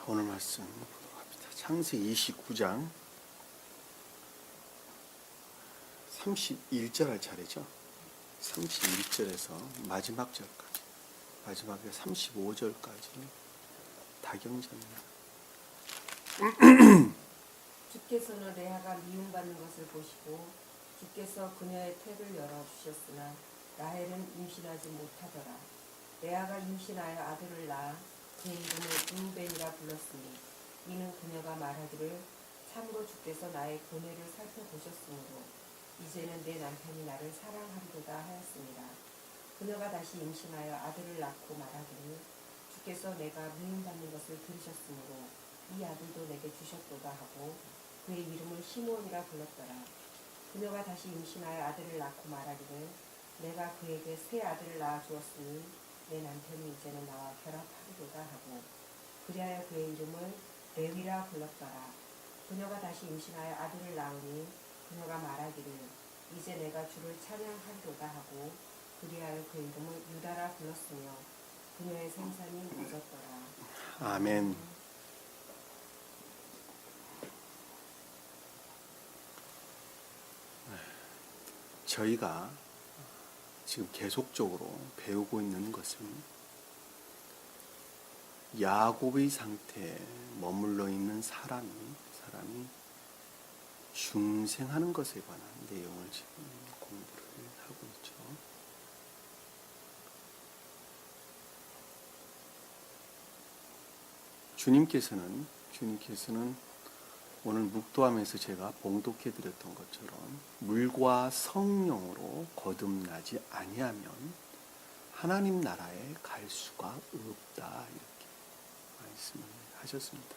오늘 말씀 보도록 합니다. 창세기 29장 31절 할 차례죠. 31절에서 마지막 절까지, 마지막에 35절까지 다경전입니다. 주께서는 레아가 미움받는 것을 보시고 주께서 그녀의 태를 열어주셨으나 라헬은 임신하지 못하더라. 레아가 임신하여 아들을 낳아 그 이름을 루벤이라 불렀으니 이는 그녀가 말하기를 참으로 주께서 나의 고뇌를 살펴보셨으므로 이제는 내 남편이 나를 사랑하리로다 하였습니다. 그녀가 다시 임신하여 아들을 낳고 말하기를 주께서 내가 미움받는 것을 들으셨으므로 이 아들도 내게 주셨도다 하고 그의 이름을 시므온이라 불렀더라. 그녀가 다시 임신하여 아들을 낳고 말하기를 내가 그에게 새 아들을 낳아 주었으니 내 남편이 이제는 나와 결합하리로다 하고 그리하여 그의 이름을 레위라 불렀더라. 그녀가 다시 임신하여 아들을 낳으니 그녀가 말하기를 이제 내가 주를 찬양하리로다 하고 그리하여 그 이름을 유다라 불렀으며 그녀의 생산이 늦었더라. 아멘. 저희가 지금 계속적으로 배우고 있는 것은 야곱의 상태에 머물러 있는 사람이 중생하는 것에 관한 내용을 지금 공부를 하고 있죠. 주님께서는 오늘 묵도하면서 제가 봉독해 드렸던 것처럼 물과 성령으로 거듭나지 아니하면 하나님 나라에 갈 수가 없다, 이렇게 말씀을 하셨습니다.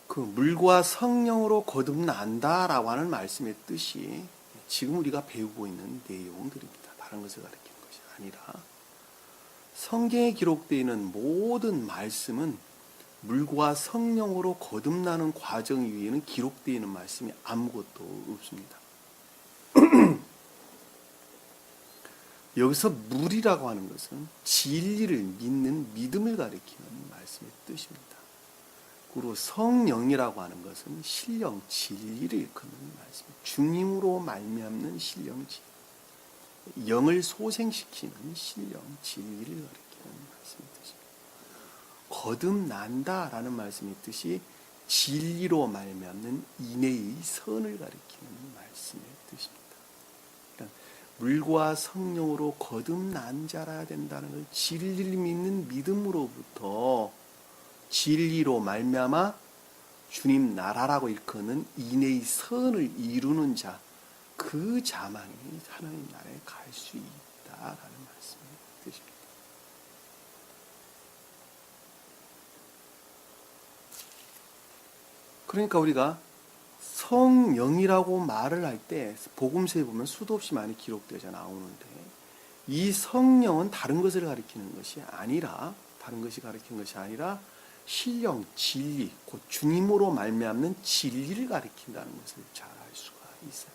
그 물과 성령으로 거듭난다라고 하는 말씀의 뜻이 지금 우리가 배우고 있는 내용들입니다. 다른 것을 가리키는 것이 아니라 성경에 기록되어 있는 모든 말씀은 물과 성령으로 거듭나는 과정 위에는 기록되어 있는 말씀이 아무것도 없습니다. 여기서 물이라고 하는 것은 진리를 믿는 믿음을 가리키는 말씀의 뜻입니다. 그리고 성령이라고 하는 것은 신령 진리를 일컫는 말씀입니다. 주님으로 말미암는 신령 진리, 영을 소생시키는 신령 진리를 가리키는 말씀의 뜻입니다. 거듭난다라는 말씀의 뜻이 진리로 말미암는 인내의 선을 가리키는 말씀의 뜻입니다. 그러니까 물과 성령으로 거듭난 자라야 된다는 걸 진리를 믿는 믿음으로부터 진리로 말미암아 주님 나라라고 일컫는 인내의 선을 이루는 자, 그 자만이 하나님 나라에 갈 수 있다라는 말씀의 뜻입니다. 그러니까 우리가 성령이라고 말을 할 때 복음서에 보면 수도 없이 많이 기록되어 나오는데 이 성령은 다른 것을 가리키는 것이 아니라 신령, 진리, 곧 주님으로 말미암는 진리를 가리킨다는 것을 잘 알 수가 있어요.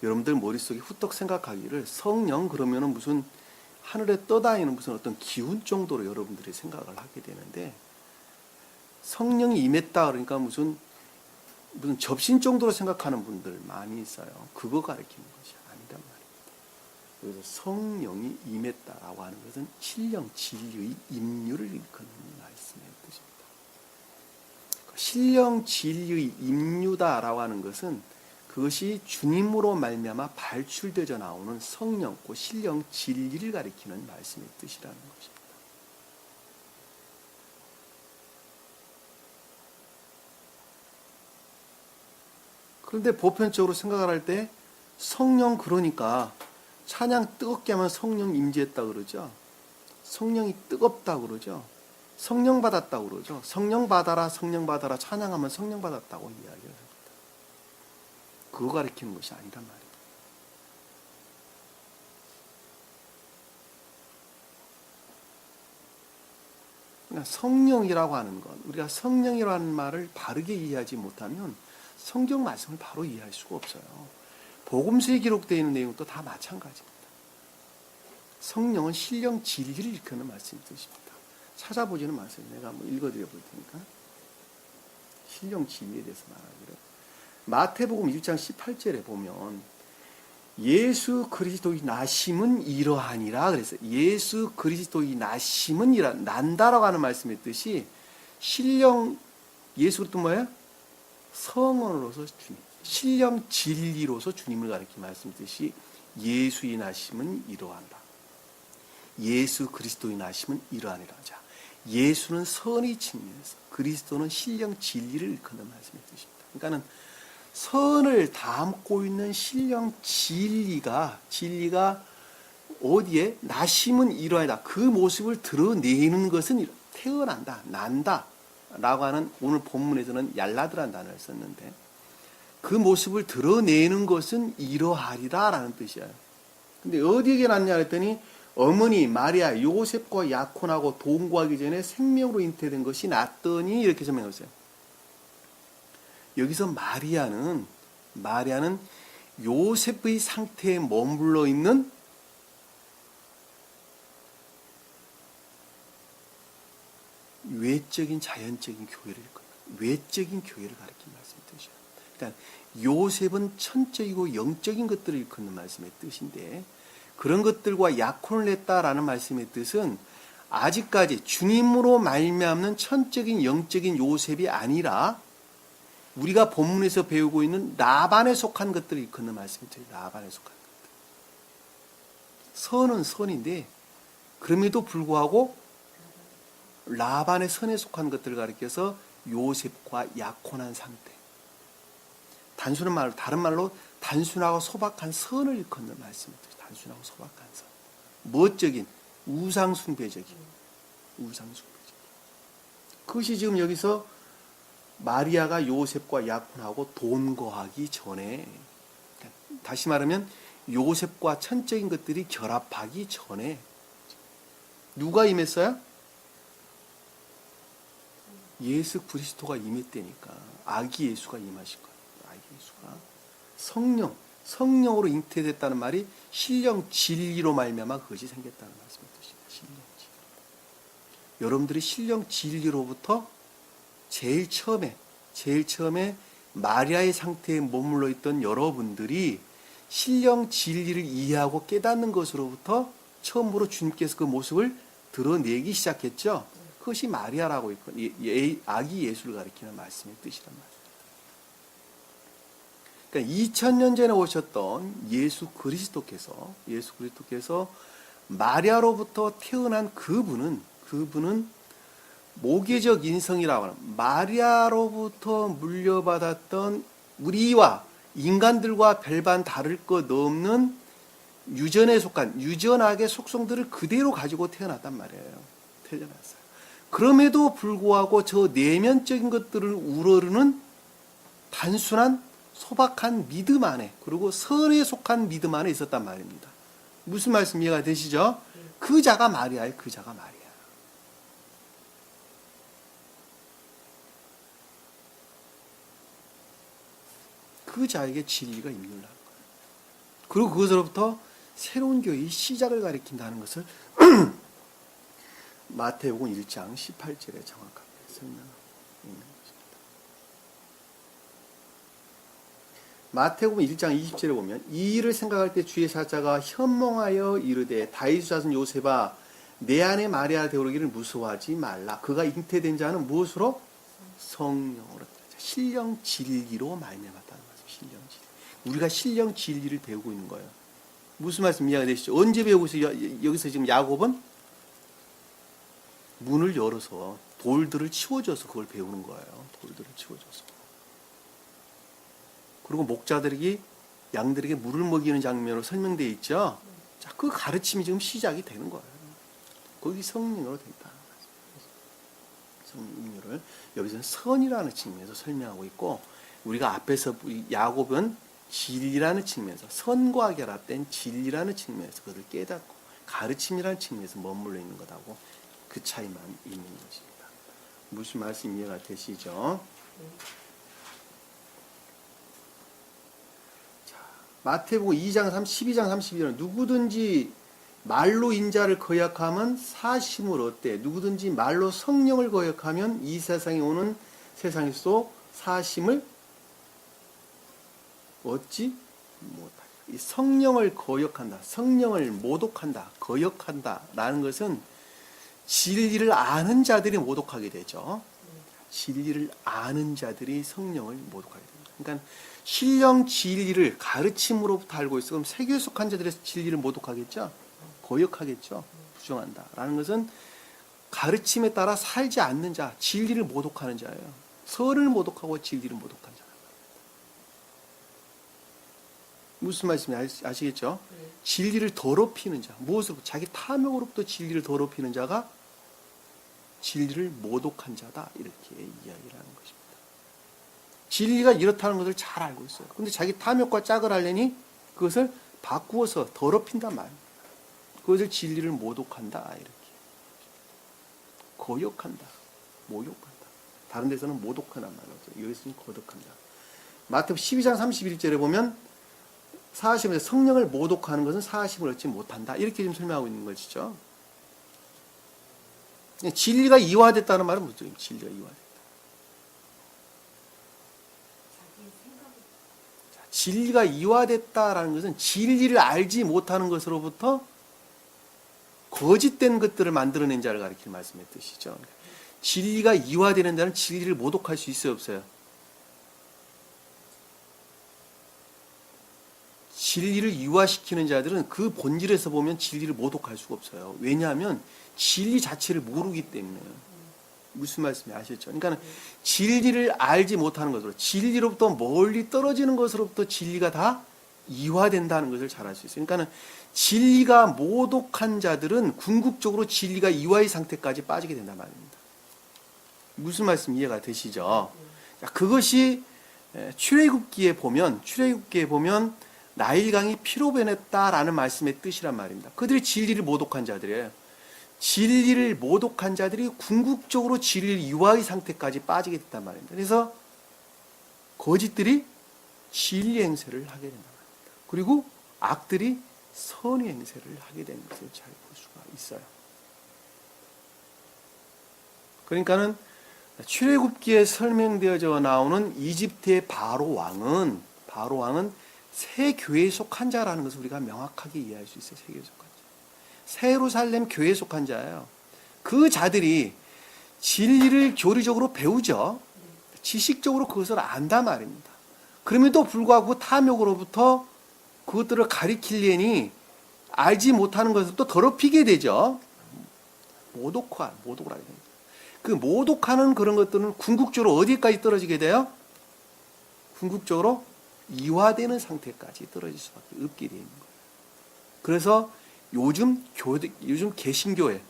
여러분들 머릿속에 후떡 생각하기를 성령 그러면은 무슨 하늘에 떠다니는 무슨 어떤 기운 정도로 여러분들이 생각을 하게 되는데 성령이 임했다 그러니까 무슨 접신 정도로 생각하는 분들 많이 있어요. 그거 가리키는 것이 아니란 말입니다. 그래서 성령이 임했다라고 하는 것은 신령 진리의 임유를 일컫는 말씀의 뜻입니다. 신령 진리의 임유다라고 하는 것은 그것이 주님으로 말미암아 발출되어 나오는 성령, 그 신령 진리를 가리키는 말씀의 뜻이라는 것입니다. 그런데 보편적으로 생각을 할 때 성령 그러니까 찬양 뜨겁게 하면 성령 임재했다 그러죠. 성령이 뜨겁다 그러죠. 성령 받았다 그러죠. 성령 받아라 찬양하면 성령 받았다고 이야기를 합니다. 그거 가리키는 것이 아니란 말이에요. 그러니까 성령이라고 하는 것, 우리가 성령이라는 말을 바르게 이해하지 못하면 성경 말씀을 바로 이해할 수가 없어요. 복음서에 기록되어 있는 내용도 다 마찬가지입니다. 성령은 신령 진리를 일컫는 말씀이 뜻입니다. 찾아보지는 마세요. 내가 한번 읽어드려 볼 테니까. 신령 진리에 대해서 말하기를. 마태복음 1장 18절에 보면 예수 그리스도의 나심은 이러하니라 그랬어요. 예수 그리스도의 나심은 난다라고 하는 말씀의 뜻이 신령 예수 그리스도 뭐예요? 성원으로서 주님, 신령 진리로서 주님을 가리키는 말씀 뜻이 예수의 나심은 이러한다. 예수 그리스도의 나심은 이러하니라. 자, 예수는 선의 측면에서, 그리스도는 신령 진리를 일컫는 말씀의 뜻입니다. 그러니까는 선을 담고 있는 신령 진리가 어디에 나심은 이러하다. 그 모습을 드러내는 것은 태어난다, 난다 라고 하는 오늘 본문에서는 얄라드라는 단어를 썼는데 그 모습을 드러내는 것은 이러하리라 라는 뜻이에요. 근데 어디에 났냐 했더니 어머니 마리아 요셉과 약혼하고 동거하기 전에 생명으로 잉태된 것이 낫더니 이렇게 설명했어요. 여기서 마리아는 요셉의 상태에 머물러 있는 외적인 자연적인 교회를 외적인 교회를 가리키는 말씀의 뜻이에요. 그러니까 요셉은 천적이고 영적인 것들을 일컫는 말씀의 뜻인데 그런 것들과 약혼을 했다라는 말씀의 뜻은 아직까지 주님으로 말미암는 천적인 영적인 요셉이 아니라 우리가 본문에서 배우고 있는 라반에 속한 것들을 일컫는 말씀이 돼요. 라반에 속한 것들. 선은 선인데 그럼에도 불구하고 라반의 선에 속한 것들을 가리켜서 요셉과 약혼한 상태. 단순한 말로 다른 말로 단순하고 소박한 선을 일컫는 말씀입니다. 단순하고 소박한 선. 멋적인 우상숭배적인. 그것이 지금 여기서 마리아가 요셉과 약혼하고 동거하기 전에 다시 말하면 요셉과 천적인 것들이 결합하기 전에 누가 임했어요? 예수 그리스도가 임했다니까. 아기 예수가 임하신 거예요. 아기 예수가 성령으로 잉태됐다는 말이 신령 진리로 말미암아 그것이 생겼다는 말씀의 뜻입니다. 신령 진리. 여러분들이 신령 진리로부터 제일 처음에 마리아의 상태에 머물러 있던 여러분들이 신령 진리를 이해하고 깨닫는 것으로부터 처음으로 주님께서 그 모습을 드러내기 시작했죠. 그것이 마리아라고 있고 아기 예수를 가리키는 말씀의 뜻이란 말이에요. 그러니까 2000년 전에 오셨던 예수 그리스도께서 마리아로부터 태어난 그분은 모계적 인성이라고 하는 마리아로부터 물려받았던 우리와 인간들과 별반 다를 것 없는 유전학의 속성들을 그대로 가지고 태어났단 말이에요. 태어났어요. 그럼에도 불구하고 저 내면적인 것들을 우러르는 단순한 소박한 믿음 안에 그리고 선에 속한 믿음 안에 있었단 말입니다. 무슨 말씀 이해가 되시죠? 그 자가 마리아예요. 그 자가 마리아. 그 자에게 진리가 임률한 거예요. 그리고 그것으로부터 새로운 교회의 시작을 가리킨다는 것을 마태복음 1장 18절에 정확하게 설명하고 있는 것입니다. 마태복음 1장 20절에 보면 이 일을 생각할 때 주의 사자가 현몽하여 이르되 다윗의 자손 요셉아 내 안에 마리아 되오르기를 무서워하지 말라. 그가 잉태된 자는 무엇으로? 성령으로. 신령 진리로 말미암았다는 말씀. 신령 진리. 우리가 신령 진리를 배우고 있는 거예요. 무슨 말씀 이해가 되시죠? 언제 배우고 있어요? 여기서 지금 야곱은 문을 열어서 돌들을 치워줘서 그걸 배우는 거예요. 돌들을 치워줘서. 그리고 목자들이 양들에게 물을 먹이는 장면으로 설명되어 있죠. 자, 그 가르침이 지금 시작이 되는 거예요. 거기 성령으로 됐다. 성령을 여기서는 선이라는 측면에서 설명하고 있고 우리가 앞에서 야곱은 진리라는 측면에서 선과 결합된 진리라는 측면에서 그것을 깨닫고 가르침이라는 측면에서 머물러 있는 것하고 그 차이만 있는 것입니다. 무슨 말씀 이해가 되시죠? 자, 마태복음 12장 32절은 누구든지 말로 인자를 거역하면 사심을 얻되 누구든지 말로 성령을 거역하면 이 세상에 오는 세상에서도 사심을 얻지 못하리라. 이 성령을 거역한다, 성령을 모독한다, 거역한다 라는 것은 진리를 아는 자들이 모독하게 되죠. 진리를 아는 자들이 성령을 모독하게 됩니다. 그러니까 신령 진리를 가르침으로부터 알고 있어. 그럼 세계에 속한 자들의 진리를 모독하겠죠? 거역하겠죠? 부정한다 라는 것은 가르침에 따라 살지 않는 자, 진리를 모독하는 자예요. 선을 모독하고 진리를 모독한 자. 무슨 말씀인지 아시겠죠? 진리를 더럽히는 자, 무엇으로부터? 자기 탐욕으로부터 진리를 더럽히는 자가 진리를 모독한 자다, 이렇게 이야기를 하는 것입니다. 진리가 이렇다는 것을 잘 알고 있어요. 근데 자기 탐욕과 짝을 하려니 그것을 바꾸어서 더럽힌단 말입니다. 그것을 진리를 모독한다, 이렇게. 거역한다, 모욕한다. 다른 데서는 모독하는 말이죠. 여기서는 거덕한다. 마태복음 12장 31절에 보면 사심에서 성령을 모독하는 것은 사심을 얻지 못한다, 이렇게 지금 설명하고 있는 것이죠. 진리가 이화됐다는 말은 무슨 뜻이에요? 진리가 이화됐다. 진리가 이화됐다라는 것은 진리를 알지 못하는 것으로부터 거짓된 것들을 만들어낸 자를 가리키는 말씀의 뜻이죠. 진리가 이화되는 자는 진리를 모독할 수 있어요, 없어요? 진리를 이화시키는 자들은 그 본질에서 보면 진리를 모독할 수가 없어요. 왜냐하면 진리 자체를 모르기 때문에요. 무슨 말씀이 아시겠죠? 그러니까 진리를 알지 못하는 것으로, 진리로부터 멀리 떨어지는 것으로부터 진리가 다 이화된다는 것을 잘 알 수 있어요. 그러니까 진리가 모독한 자들은 궁극적으로 진리가 이화의 상태까지 빠지게 된단 말입니다. 무슨 말씀 이해가 되시죠? 자, 그것이 출애굽기에 보면 나일강이 피로 변했다라는 말씀의 뜻이란 말입니다. 그들이 진리를 모독한 자들이에요. 진리를 모독한 자들이 궁극적으로 진리를 이화의 상태까지 빠지게 됐단 말입니다. 그래서 거짓들이 진리 행세를 하게 된단 말입니다. 그리고 악들이 선의 행세를 하게 되는 것을 잘 볼 수가 있어요. 그러니까는 출애굽기에 설명되어져 나오는 이집트의 바로 왕은 새 교회에 속한 자라는 것을 우리가 명확하게 이해할 수 있어요. 새 교회에 속한 자. 새 예루살렘 교회에 속한 자예요. 그 자들이 진리를 교리적으로 배우죠. 지식적으로 그것을 안단 말입니다. 그럼에도 불구하고 탐욕으로부터 그것들을 가리키려니 알지 못하는 것을 또 더럽히게 되죠. 모독을 하게 됩니다. 그 모독하는 그런 것들은 궁극적으로 어디까지 떨어지게 돼요? 궁극적으로 이화되는 상태까지 떨어질 수밖에 없게 되는 거예요. 그래서 요즘 개신교회,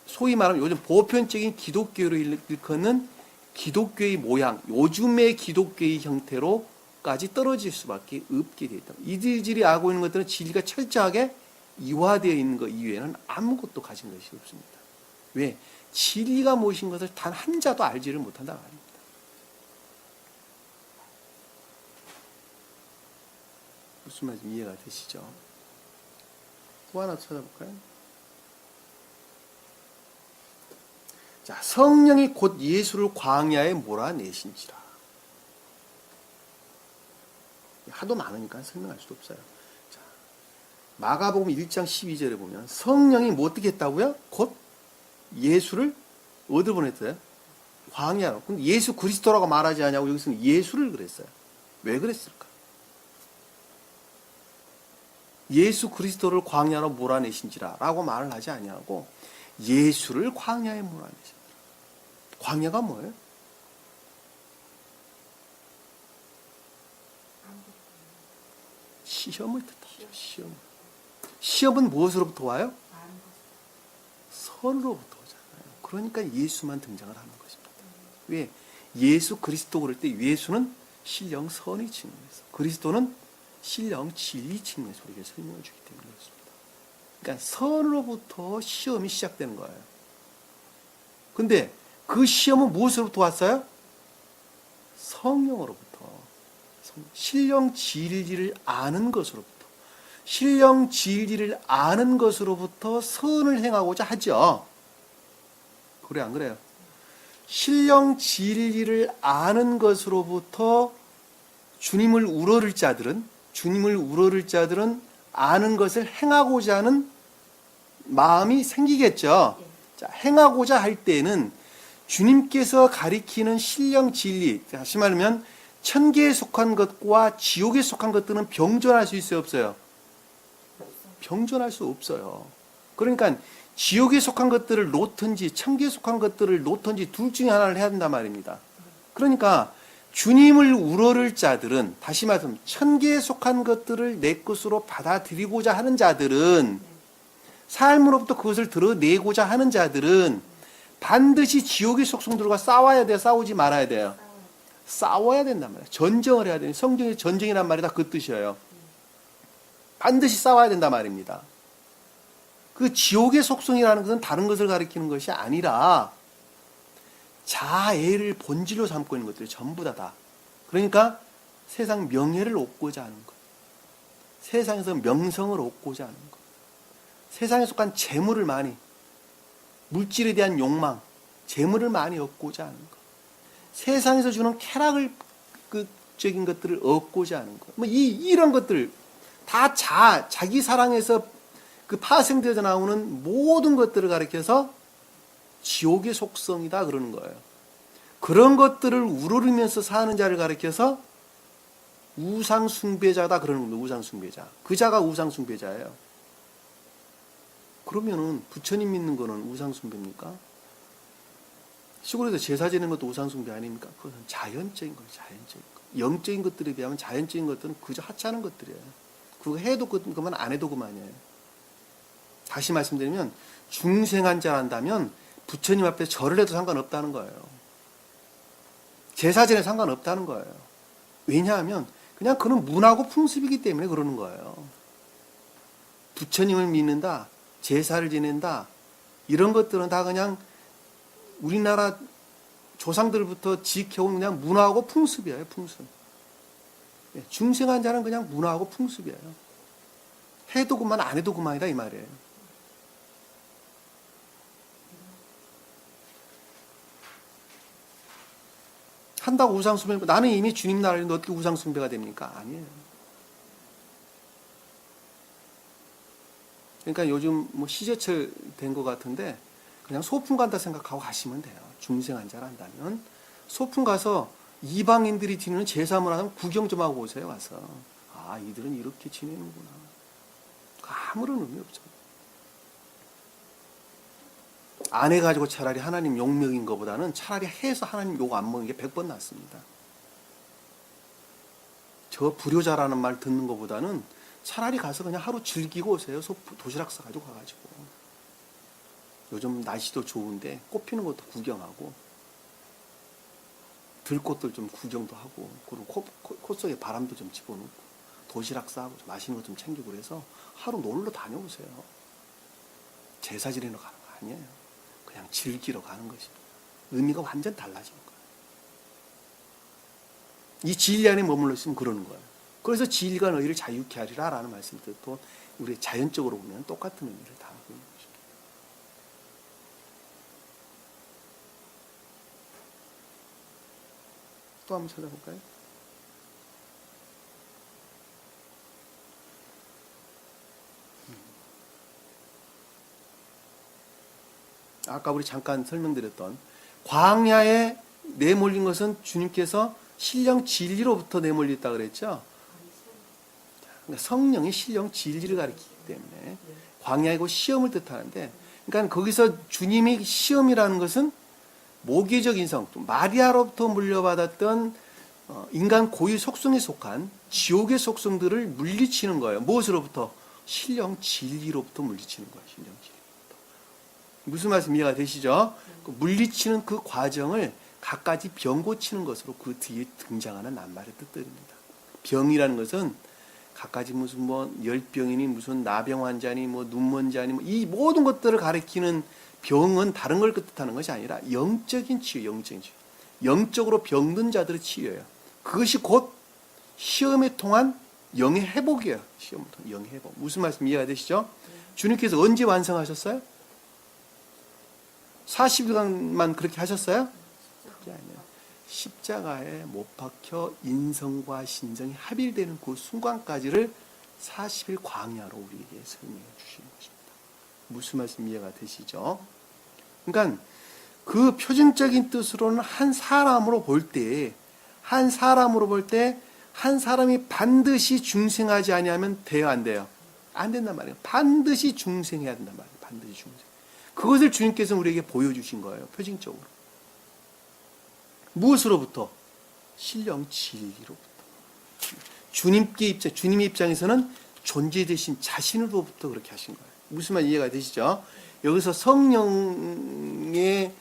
소위 말하면 요즘 보편적인 기독교를 일컫는 기독교의 모양, 요즘의 기독교의 형태로까지 떨어질 수밖에 없게 되어 있다. 이들이 알고 있는 것들은 진리가 철저하게 이화되어 있는 것 이외에는 아무것도 가진 것이 없습니다. 왜? 진리가 무엇인 것을 단 한 자도 알지를 못한다 말입니다. 무슨 말인지 이해가 되시죠? 또 하나 찾아볼까요? 자, 성령이 곧 예수를 광야에 몰아내신지라. 하도 많으니까 설명할 수도 없어요. 자, 마가복음 1장 12절에 보면 성령이 뭐 어떻게 했다고요? 곧 예수를 어디로 보냈어요? 광야로. 근데 예수 그리스도라고 말하지 않냐고 여기서는 예수를 그랬어요. 왜 그랬을까? 예수 그리스도를 광야로 몰아내신지라 라고 말을 하지 않냐고 예수를 광야에 몰아내신지라. 광야가 뭐예요? 시험을 뜻하죠. 시험은 무엇으로부터 와요? 선으로부터 오잖아요. 그러니까 예수만 등장을 하는 것입니다. 왜? 예수 그리스도 그럴 때 예수는 신령 선의 측면에서, 그리스도는 신령 진리 측면에서 우리에게 설명을 주기 때문에 그렇습니다. 그러니까 선으로부터 시험이 시작되는 거예요. 근데 그 시험은 무엇으로부터 왔어요? 성령으로부터. 신령 진리를 아는 것으로부터. 신령 진리를 아는 것으로부터 선을 행하고자 하죠. 그래 안 그래요? 신령 진리를 아는 것으로부터 주님을 우러를 자들은 아는 것을 행하고자 하는 마음이 생기겠죠. 자, 행하고자 할 때는 주님께서 가리키는 신령 진리, 다시 말하면 천계에 속한 것과 지옥에 속한 것들은 병존할 수 있어요, 없어요? 병존할 수 없어요. 그러니까 지옥에 속한 것들을 놓든지 천계에 속한 것들을 놓든지 둘 중에 하나를 해야 된단 말입니다. 그러니까 주님을 우러를 자들은, 다시 말하면 천계에 속한 것들을 내 것으로 받아들이고자 하는 자들은, 삶으로부터 그것을 드러내고자 하는 자들은 반드시 지옥의 속성들과 싸워야 돼요? 싸우지 말아야 돼요? 싸워야 된단 말이에요. 전쟁을 해야 돼요. 성경의 전쟁이란 말이 다 그 뜻이에요. 반드시 싸워야 된단 말입니다. 그 지옥의 속성이라는 것은 다른 것을 가리키는 것이 아니라 자애를 본질로 삼고 있는 것들이 전부 다. 그러니까 세상 명예를 얻고자 하는 것. 세상에서 명성을 얻고자 하는 것. 세상에 속한 재물을 많이, 물질에 대한 욕망, 재물을 많이 얻고자 하는 것. 세상에서 주는 쾌락적인 것들을 얻고자 하는 것. 이런 것들 다 자기 사랑에서 그 파생되어져 나오는 모든 것들을 가리켜서 지옥의 속성이다 그러는 거예요. 그런 것들을 우러르면서 사는 자를 가리켜서 우상숭배자다 그러는 겁니다. 우상숭배자. 그 자가 우상숭배자예요. 그러면은 부처님 믿는 거는 우상숭배입니까? 시골에서 제사 지내는 것도 우상숭배 아닙니까? 그것은 자연적인 거예요. 자연적인 거. 영적인 것들에 비하면 자연적인 것들은 그저 하찮은 것들이에요. 그거 해도 그만 안 해도 그만이에요. 다시 말씀드리면 중생한 자란다면 부처님 앞에 절을 해도 상관없다는 거예요. 제사 지내도 상관없다는 거예요. 왜냐하면 그냥 그는 문화고 풍습이기 때문에 그러는 거예요. 부처님을 믿는다, 제사를 지낸다, 이런 것들은 다 그냥 우리나라 조상들부터 지켜온 그냥 문화하고 풍습이에요, 풍습. 중생한 자는 그냥 문화하고 풍습이에요. 해도 그만 안 해도 그만이다 이 말이에요. 한다고 우상숭배, 나는 이미 주님 나라를 어떻게 우상숭배가 됩니까? 아니에요. 그러니까 요즘 시제철 된 것 같은데 그냥 소풍 간다 생각하고 가시면 돼요. 중생한 자란다면 소풍 가서 이방인들이 지내는 제사문 하면 구경 좀 하고 오세요. 가서 아, 이들은 이렇게 지내는구나. 아무런 의미 없죠. 안 해가지고 차라리 하나님 욕 먹인 것보다는 차라리 해서 하나님 욕 안 먹은 게 100번 낫습니다. 저 불효자라는 말 듣는 것보다는 차라리 가서 그냥 하루 즐기고 오세요. 도시락 싸가지고 가가지고. 요즘 날씨도 좋은데 꽃 피는 것도 구경하고 들꽃들 좀 구경도 하고 그리고 코 속에 바람도 좀 집어넣고 도시락 싸고 맛있는 거 좀 챙기고 그래서 하루 놀러 다녀오세요. 제사 지내러 가는 거 아니에요. 그냥 즐기러 가는 것입니다. 의미가 완전 달라지는 거예요. 이 진리 안에 머물러 있으면 그러는 거예요. 그래서 진리가 너희를 자유케 하리라 라는 말씀도 또 우리 자연적으로 보면 똑같은 의미를 담고 있는 것입니다. 또 한번 찾아볼까요? 아까 우리 잠깐 설명드렸던 광야에 내몰린 것은 주님께서 신령 진리로부터 내몰렸다 그랬죠. 그러니까 성령이 신령 진리를 가리키기 때문에 광야이고 시험을 뜻하는데, 그러니까 거기서 주님이 시험이라는 것은 모계적 인성, 마리아로부터 물려받았던 인간 고유 속성에 속한 지옥의 속성들을 물리치는 거예요. 무엇으로부터? 신령 진리로부터 물리치는 거예요. 신령 진리로부터. 무슨 말씀 이해가 되시죠? 물리치는 그 과정을 갖가지 병 고치는 것으로 그 뒤에 등장하는 낱말의 뜻들입니다. 병이라는 것은 갖가지 무슨 열병이니 무슨 나병 환자니 눈먼자니 이 모든 것들을 가리키는 병은 다른 걸 뜻하는 것이 아니라 영적인 치유, 영적인 치유. 영적으로 병든 자들의 치유예요. 그것이 곧 시험에 통한 영의 회복이에요. 시험부터 영의 회복. 무슨 말씀 이해가 되시죠? 주님께서 언제 완성하셨어요? 40일간만 그렇게 하셨어요? 그게 아니에요. 십자가에 못 박혀 인성과 신성이 합일되는 그 순간까지를 40일 광야로 우리에게 설명해 주시는 것입니다. 무슨 말씀 이해가 되시죠? 그러니까 그 표준적인 뜻으로는 한 사람으로 볼 때, 한 사람이 반드시 중생하지 아니하면 돼요, 안 돼요? 안 된단 말이에요. 반드시 중생해야 된단 말이에요. 반드시 중생. 그것을 주님께서 우리에게 보여주신 거예요. 표징적으로. 무엇으로부터? 신령 진리로부터. 주님의 입장에서는 존재되신 자신으로부터 그렇게 하신 거예요. 무슨 말 이해가 되시죠? 여기서 성령에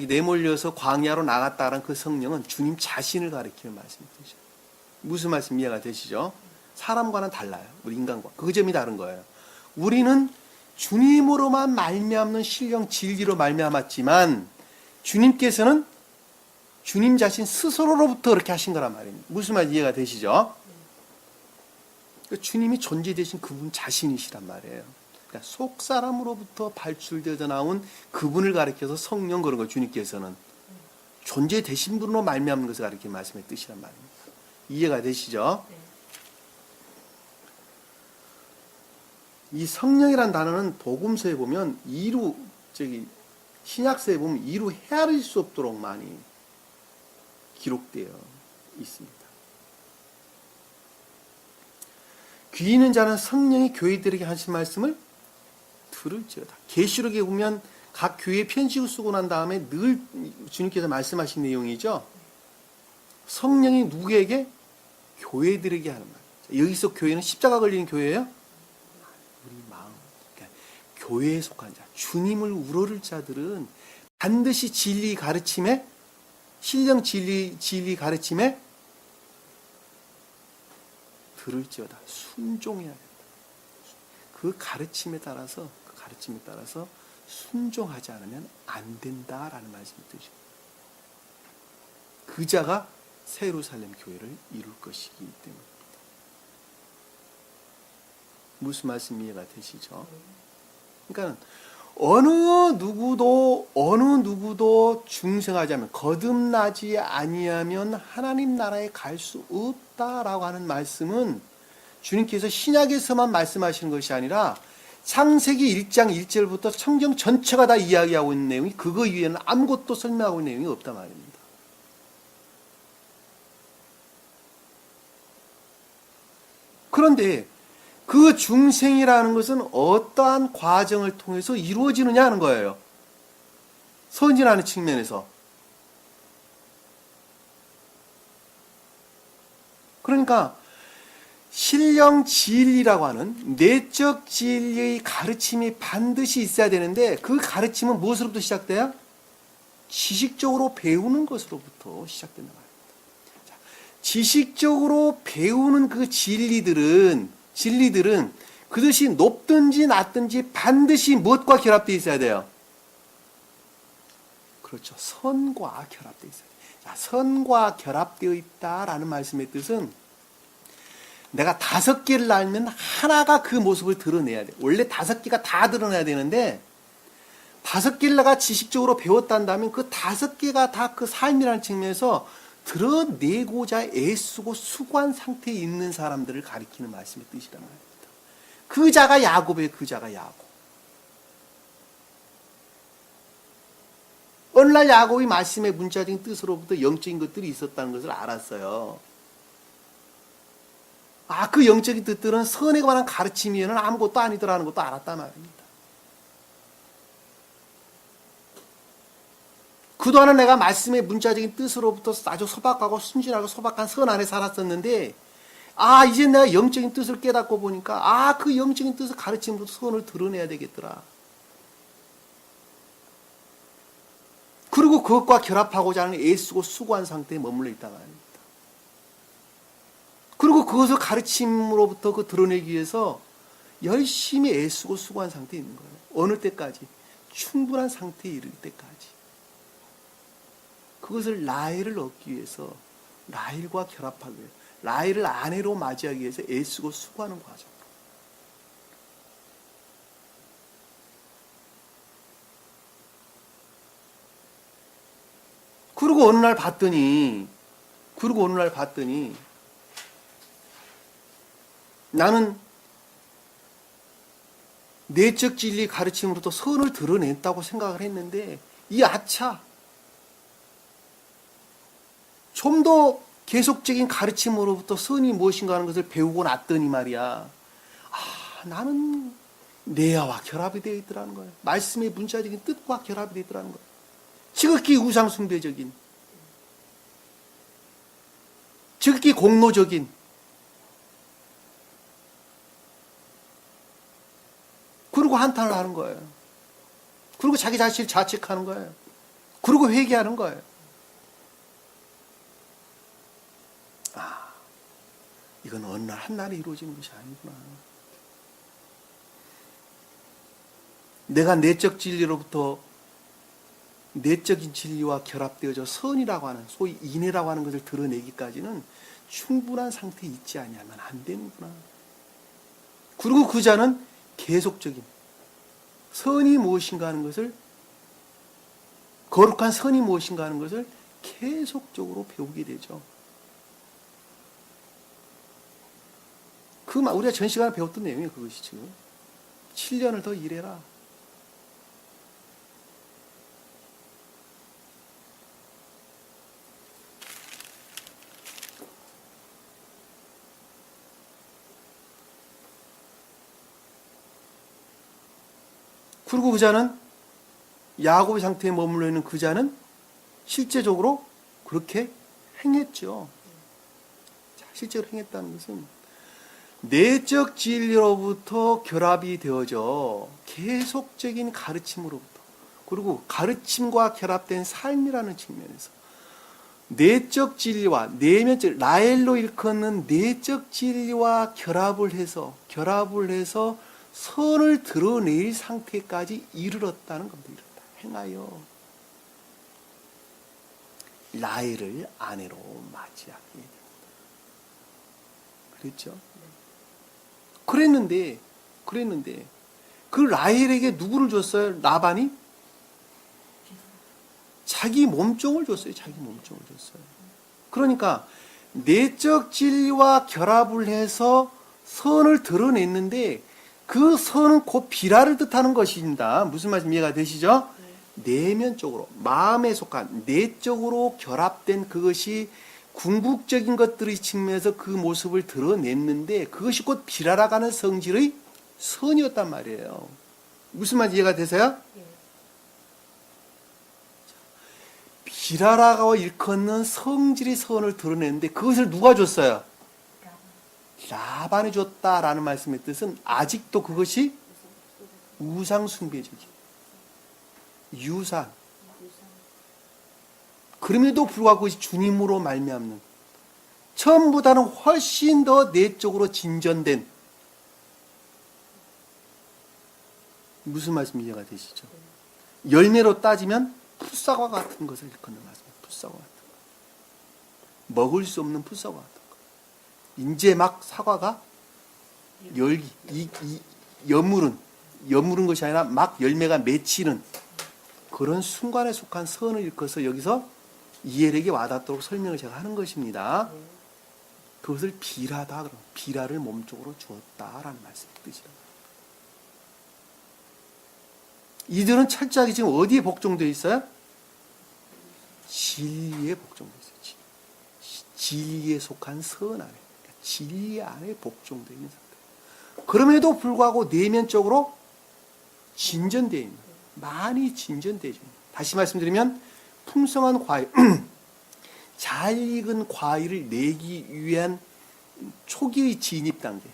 내몰려서 광야로 나갔다는 그 성령은 주님 자신을 가리키는 말씀이죠. 무슨 말씀 이해가 되시죠? 사람과는 달라요. 우리 인간과. 그 점이 다른 거예요. 우리는 주님으로만 말미암는 신령 진리로 말미암았지만 주님께서는 주님 자신 스스로로부터 그렇게 하신 거란 말입니다. 무슨 말 이해가 되시죠? 주님이 존재되신 그분 자신이시란 말이에요. 그러니까 속 사람으로부터 발출되어 나온 그분을 가리켜서 성령 그런 거 주님께서는 존재되신 분으로 말미암는 것을 가리키는 말씀의 뜻이란 말입니다. 이해가 되시죠? 이 성령이란 단어는 복음서에 보면 신약서에 보면 이루 헤아릴 수 없도록 많이 기록되어 있습니다. 귀 있는 자는 성령이 교회들에게 하신 말씀을 들을지어다. 계시록에 보면 각 교회에 편지를 쓰고 난 다음에 늘 주님께서 말씀하신 내용이죠. 성령이 누구에게? 교회들에게 하는 말이죠. 여기서 교회는 십자가 걸리는 교회예요? 우리 마음. 그러니까 교회에 속한 자, 주님을 우러를 자들은 반드시 진리 가르침에, 신령 진리 가르침에 들을지어다. 순종해야 된다. 그 가르침에 따라서 순종하지 않으면 안 된다라는 말씀이 뜻이죠. 그 자가 새 예루살렘 교회를 이룰 것이기 때문입니다. 무슨 말씀 이해가 되시죠? 그러니까 어느 누구도 중생하지 않으면, 거듭나지 아니하면 하나님 나라에 갈 수 없다라고 하는 말씀은 주님께서 신약에서만 말씀하시는 것이 아니라 창세기 1장 1절부터 성경 전체가 다 이야기하고 있는 내용이, 그거 위에는 아무것도 설명하고 있는 내용이 없단 말입니다. 그런데 그 중생이라는 것은 어떠한 과정을 통해서 이루어지느냐 하는 거예요. 선진하는 측면에서. 그러니까 신령 진리라고 하는 내적 진리의 가르침이 반드시 있어야 되는데, 그 가르침은 무엇으로부터 시작돼요? 지식적으로 배우는 것으로부터 시작된단 말입니다. 자, 지식적으로 배우는 그 진리들은 그것이 높든지 낮든지 반드시 무엇과 결합되어 있어야 돼요? 그렇죠. 선과 결합되어 있어야 돼요. 자, 선과 결합되어 있다라는 말씀의 뜻은, 내가 5개를 알면 하나가 그 모습을 드러내야 돼. 원래 5개가 다 드러나야 되는데, 5개를 내가 지식적으로 배웠단다면 그 5개가 다 그 삶이라는 측면에서 드러내고자 애쓰고 수고한 상태에 있는 사람들을 가리키는 말씀의 뜻이란 말입니다. 그 자가 야곱이에요. 그 자가 야곱. 어느 날 야곱이 말씀의 문자적인 뜻으로부터 영적인 것들이 있었다는 것을 알았어요. 그 영적인 뜻들은 선에 관한 가르침이에는 아무것도 아니더라는 것도 알았단 말입니다. 그동안은 내가 말씀의 문자적인 뜻으로부터 아주 소박하고 순진하고 소박한 선 안에 살았었는데, 이제 내가 영적인 뜻을 깨닫고 보니까, 그 영적인 뜻을 가르침으로 선을 드러내야 되겠더라. 그리고 그것과 결합하고자 하는 애쓰고 수고한 상태에 머물러 있다가 합니다. 그리고 그것을 가르침으로부터 그 드러내기 위해서 열심히 애쓰고 수고한 상태에 있는 거예요. 어느 때까지? 충분한 상태에 이를 때까지. 그것을 라헬을 얻기 위해서 라헬과 결합하기 위해서, 라헬을 아내로 맞이하기 위해서 애쓰고 수고하는 과정. 그리고 어느 날 봤더니 나는 내적 진리 가르침으로부터 선을 드러냈다고 생각을 했는데 이 아차 좀 더 계속적인 가르침으로부터 선이 무엇인가 하는 것을 배우고 났더니 말이야, 나는 내야와 결합이 되어 있더라는 거예요. 말씀의 문자적인 뜻과 결합이 되어 있더라는 거예요. 지극히 우상숭배적인, 지극히 공로적인, 그리고 한탄을 하는 거예요. 그리고 자기 자신을 자책하는 거예요. 그리고 회개하는 거예요. 이건 어느 날 한날에 이루어지는 것이 아니구나. 내가 내적 진리로부터 내적인 진리와 결합되어져 선이라고 하는, 소위 인애라고 하는 것을 드러내기까지는 충분한 상태에 있지 아니하면 안 되는구나. 그리고 그 자는 계속적인 선이 무엇인가 하는 것을, 거룩한 선이 무엇인가 하는 것을 계속적으로 배우게 되죠. 우리가 전 시간에 배웠던 내용이 그것이 지금 7년을 더 일해라. 그리고 그 자는, 야곱의 상태에 머물러 있는 그 자는 실제적으로 그렇게 행했죠. 자, 실제로 행했다는 것은 내적 진리로부터 결합이 되어져 계속적인 가르침으로부터, 그리고 가르침과 결합된 삶이라는 측면에서 내적 진리와 내면적, 라헬로 일컫는 내적 진리와 결합을 해서 선을 드러낼 상태까지 이르렀다는 겁니다. 이르렀다. 행하여 라헬을 아내로 맞이하게 됩니다. 그랬죠? 그랬는데 그 라헬에게 누구를 줬어요? 라반이? 자기 몸종을 줬어요. 그러니까 내적 진리와 결합을 해서 선을 드러냈는데 그 선은 곧 비라를 뜻하는 것입니다. 무슨 말씀 이해가 되시죠? 내면적으로, 마음에 속한 내적으로 결합된 그것이 궁극적인 것들의 측면에서 그 모습을 드러냈는데 그것이 곧 비라라가는 성질의 선이었단 말이에요. 무슨 말인지 이해가 되세요? 비라라가 일컫는 성질의 선을 드러냈는데 그것을 누가 줬어요? 라반이 줬다라는 말씀의 뜻은 아직도 그것이 우상숭배적인, 유산, 그럼에도 불구하고 그것이 주님으로 말미암는, 처음보다는 훨씬 더 내적으로 진전된, 무슨 말씀 이해가 되시죠? 열매로 따지면 풋사과 같은 것을 일컫는 말씀입니다. 풋사과 같은 것. 먹을 수 없는 풋사과 같은 것. 이제 막 사과가 열기, 여무른 것이 아니라 막 열매가 맺히는 그런 순간에 속한 선을 일컬어서 여기서 이해력이 와닿도록 설명을 제가 하는 것입니다. 그것을 비라다, 비라를 몸쪽으로 주었다라는 말씀의 뜻이에요. 이들은 철저하게 지금 어디에 복종되어 있어요? 진리에 복종되어 있어요. 진리에 속한 선 안에, 그러니까 진리 안에 복종되어 있는 상태. 그럼에도 불구하고 내면적으로 진전되어 있는, 많이 진전되어 있는. 다시 말씀드리면 풍성한 과일, 잘 익은 과일을 내기 위한 초기의 진입 단계.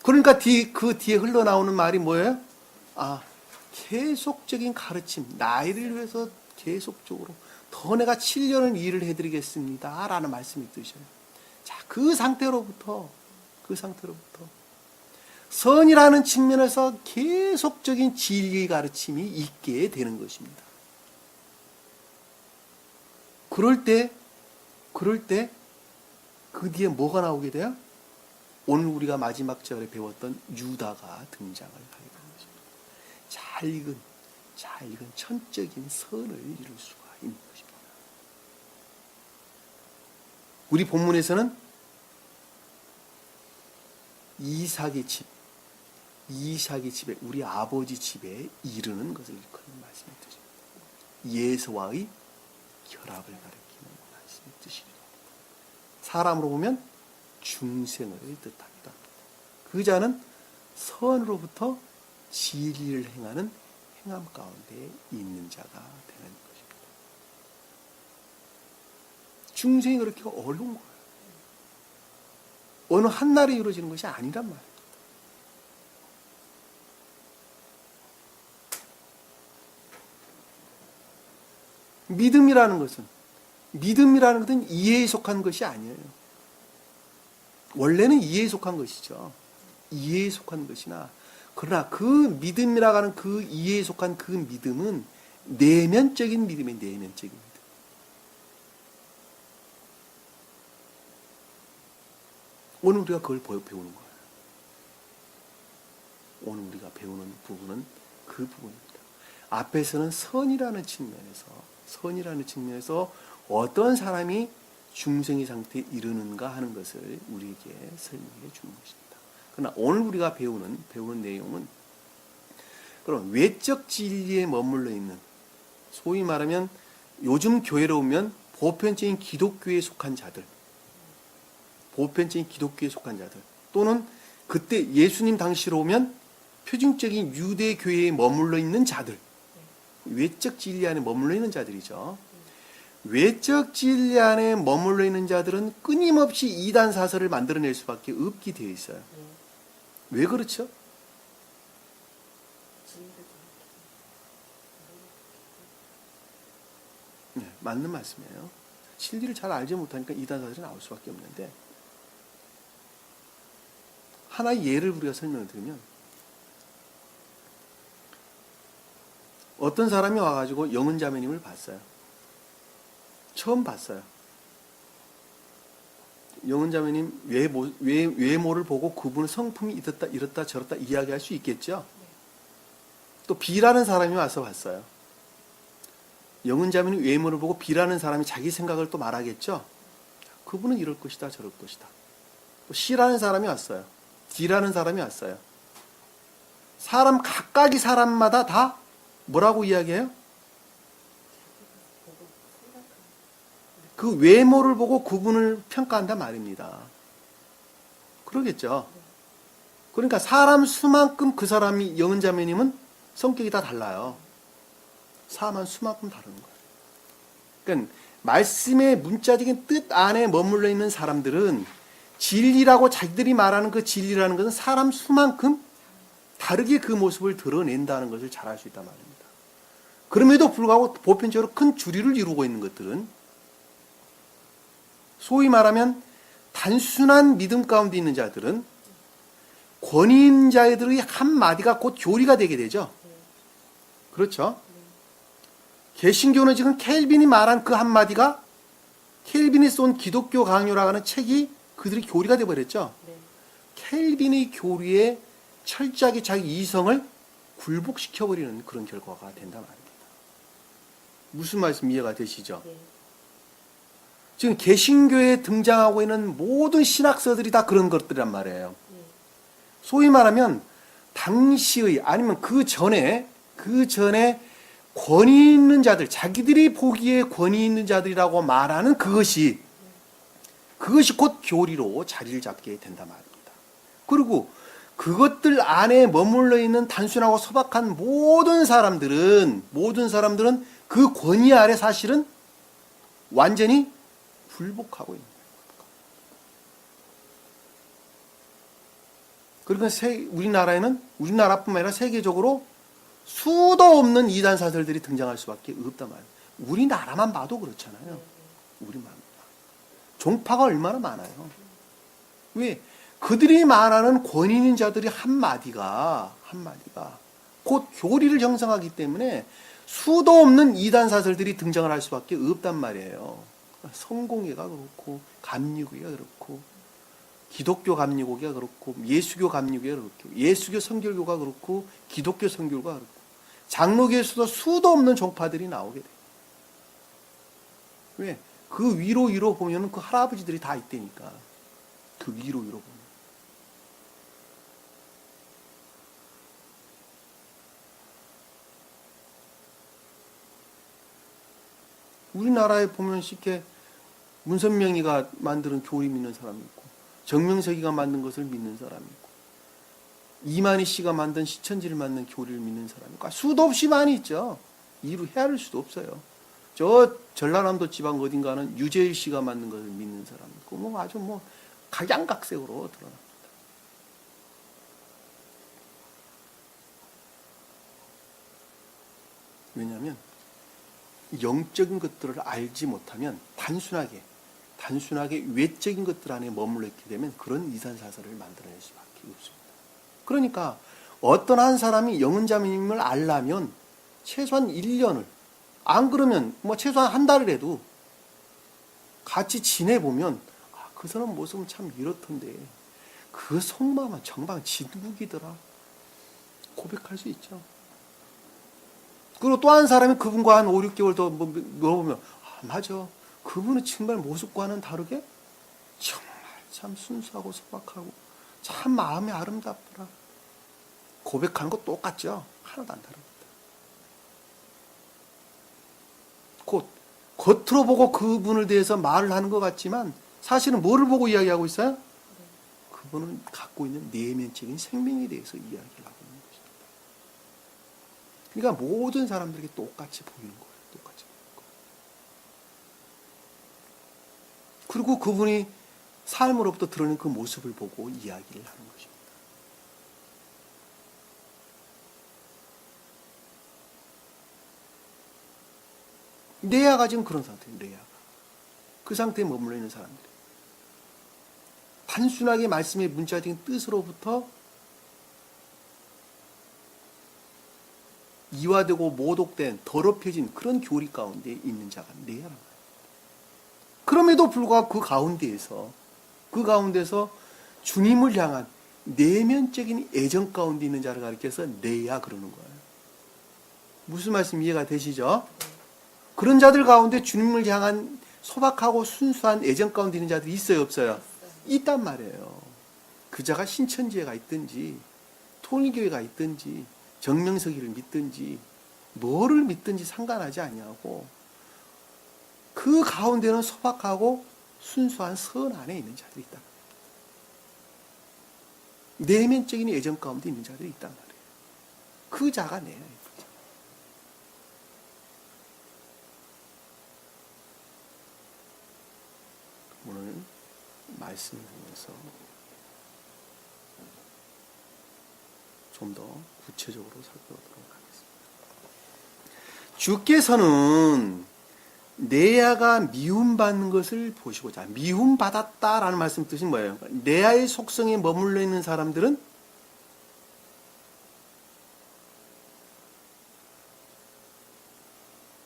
그러니까 그 뒤에 흘러나오는 말이 뭐예요? 계속적인 가르침, 나이를 위해서 계속적으로 더 내가 7년을 일을 해드리겠습니다 라는 말씀이 뜻이에요. 자, 그 상태로부터 선이라는 측면에서 계속적인 진리의 가르침이 있게 되는 것입니다. 그럴 때 그럴 때 그 뒤에 뭐가 나오게 돼요? 오늘 우리가 마지막 절에 배웠던 유다가 등장을 하게 되는 것입니다. 잘 익은 천적인 선을 이룰 수가 있는 것입니다. 우리 본문에서는 이삭의 집에 우리 아버지 집에 이르는 것을 일컫는 말씀이 뜻입니다. 예수와의 결합을 가리키는 말씀이 뜻입니다. 사람으로 보면 중생을 뜻합니다. 그 자는 선으로부터 진리를 행하는 행함 가운데 있는 자가 되는 것입니다. 중생이 그렇게 어려운 거예요. 어느 한날에 이루어지는 것이 아니란 말이에요. 믿음이라는 것은 이해에 속한 것이 아니에요. 원래는 이해에 속한 것이죠. 이해에 속한 것이나, 그러나 그 믿음이라고 하는 그 이해에 속한 그 믿음은 내면적인 믿음이에요. 내면적인 믿음. 오늘 우리가 그걸 배우는 거예요. 오늘 우리가 배우는 부분은 그 부분입니다. 앞에서는 선이라는 측면에서 어떤 사람이 중생의 상태에 이르는가 하는 것을 우리에게 설명해 주는 것입니다. 그러나 오늘 우리가 배우는 내용은 그럼 외적 진리에 머물러 있는, 소위 말하면 요즘 교회로 오면 보편적인 기독교에 속한 자들, 또는 그때 예수님 당시로 오면 표준적인 유대 교회에 머물러 있는 자들, 외적 진리 안에 머물러 있는 자들이죠. 외적 진리 안에 머물러 있는 자들은 끊임없이 이단 사설을 만들어낼 수밖에 없게 되어 있어요. 왜 그렇죠? 네, 맞는 말씀이에요. 진리를 잘 알지 못하니까 이단 사설이 나올 수밖에 없는데, 하나의 예를 우리가 설명을 드리면, 어떤 사람이 와가지고 영은자매님을 봤어요. 처음 봤어요. 영은자매님 외모를 보고 그분의 성품이 이렇다 저렇다 이야기할 수 있겠죠. 또 B라는 사람이 와서 봤어요. 영은자매님 외모를 보고 B라는 사람이 자기 생각을 또 말하겠죠. 그분은 이럴 것이다 저럴 것이다. 또 C라는 사람이 왔어요. D라는 사람이 왔어요. 각각의 사람마다 다 뭐라고 이야기해요? 그 외모를 보고 그분을 평가한단 말입니다. 그러겠죠. 그러니까 사람 수만큼 그 사람이, 영은자매님은 성격이 다 달라요. 사람 수만큼 다른 거예요. 그러니까 말씀의 문자적인 뜻 안에 머물러 있는 사람들은 진리라고 자기들이 말하는 그 진리라는 것은 사람 수만큼 다르게 그 모습을 드러낸다는 것을 잘 알 수 있단 말입니다. 그럼에도 불구하고 보편적으로 큰 주류를 이루고 있는 것들은 소위 말하면 단순한 믿음 가운데 있는 자들은 권위인자들의 한마디가 곧 교리가 되게 되죠. 그렇죠? 개신교는 지금 켈빈이 말한 그 한마디가, 켈빈이 쏜 기독교 강요라고 하는 책이 그들의 교리가 되어버렸죠. 켈빈의 교리에 철저하게 자기 이성을 굴복시켜버리는 그런 결과가 된단 말입니다. 무슨 말씀 이해가 되시죠? 지금 개신교에 등장하고 있는 모든 신학서들이 다 그런 것들이란 말이에요. 소위 말하면 당시의, 아니면 그 전에 권위 있는 자들, 자기들이 보기에 권위 있는 자들이라고 말하는 그것이 곧 교리로 자리를 잡게 된단 말입니다. 그리고 그것들 안에 머물러 있는 단순하고 소박한 모든 사람들은 그 권위 아래 사실은 완전히 굴복하고 있는 거예요. 그러니까 우리나라뿐만 아니라 세계적으로 수도 없는 이단 사설들이 등장할 수밖에 없단 말이에요. 우리나라만 봐도 그렇잖아요. 우리만. 종파가 얼마나 많아요. 왜? 그들이 말하는 권위 있는 자들이 한마디가 곧 교리를 형성하기 때문에 수도 없는 이단 사설들이 등장을 할 수밖에 없단 말이에요. 성공회가 그렇고 감리교회가 그렇고 기독교 감리교회가 그렇고 예수교 감리교회가 그렇고 예수교 선결교가 그렇고 기독교 선결교가 그렇고 장로교에서도 수도 없는 종파들이 나오게 돼. 왜? 그 위로 보면은 그 할아버지들이 다 있다니까. 그 위로 보면. 우리나라에 보면 쉽게 문선명이가 만드는 교리 믿는 사람이 있고 정명석이가 만든 것을 믿는 사람이 있고 이만희 씨가 만든 시천지를 만든 교리를 믿는 사람이 있고 수도 없이 많이 있죠. 이루 헤아릴 수도 없어요. 저 전라남도 지방 어딘가는 유재일 씨가 만든 것을 믿는 사람이 있고 뭐 아주 뭐 각양각색으로 드러납니다. 왜냐하면 영적인 것들을 알지 못하면 단순하게 외적인 것들 안에 머물러 있게 되면 그런 이산사설을 만들어낼 수밖에 없습니다. 그러니까 어떤 한 사람이 영은자매님을 알려면 최소한 1년을 안 그러면 뭐 최소한 한 달을 해도 같이 지내보면 그 사람 모습은 참 이렇던데 그 속마음은 정말 진국이더라 고백할 수 있죠. 그리고 또 한 사람이 그분과 한 5, 6개월 더 물어보면 맞아. 그분은 정말 모습과는 다르게 정말 참 순수하고 소박하고 참 마음이 아름답더라. 고백하는 거 똑같죠? 하나도 안 다릅니다. 곧 겉으로 보고 그분을 대해서 말을 하는 것 같지만 사실은 뭐를 보고 이야기하고 있어요? 그분은 갖고 있는 내면적인 생명에 대해서 이야기를 하고 있는 것입니다. 그러니까 모든 사람들에게 똑같이 보이는 거예요. 똑같이 보이는 거예요. 그리고 그분이 삶으로부터 드러낸 그 모습을 보고 이야기를 하는 것입니다. 레아가 지금 그런 상태예요. 레아가. 그 상태에 머물러 있는 사람들이. 단순하게 말씀의 문자적인 뜻으로부터 이화되고 모독된 더럽혀진 그런 교리 가운데 있는 자가 레아란 말이에요. 그럼에도 불구하고 그 가운데서 주님을 향한 내면적인 애정 가운데 있는 자를 가리켜서 레아 그러는 거예요. 무슨 말씀 이해가 되시죠? 그런 자들 가운데 주님을 향한 소박하고 순수한 애정 가운데 있는 자들이 있어요, 없어요? 있단 말이에요. 그 자가 신천지회가 있든지 통일교회가 있든지 정명석이를 믿든지 뭐를 믿든지 상관하지 아니하고 그 가운데는 소박하고 순수한 선 안에 있는 자들이 있다. 내면적인 애정 가운데 있는 자들이 있단 말이에요. 그 자가 내야. 오늘 말씀을 통해서 좀 더 구체적으로 살펴보도록 하겠습니다. 주께서는 레아가 미움받는 것을 보시고자 미움받았다라는 말씀 뜻이 뭐예요? 레아의 속성에 머물러 있는 사람들은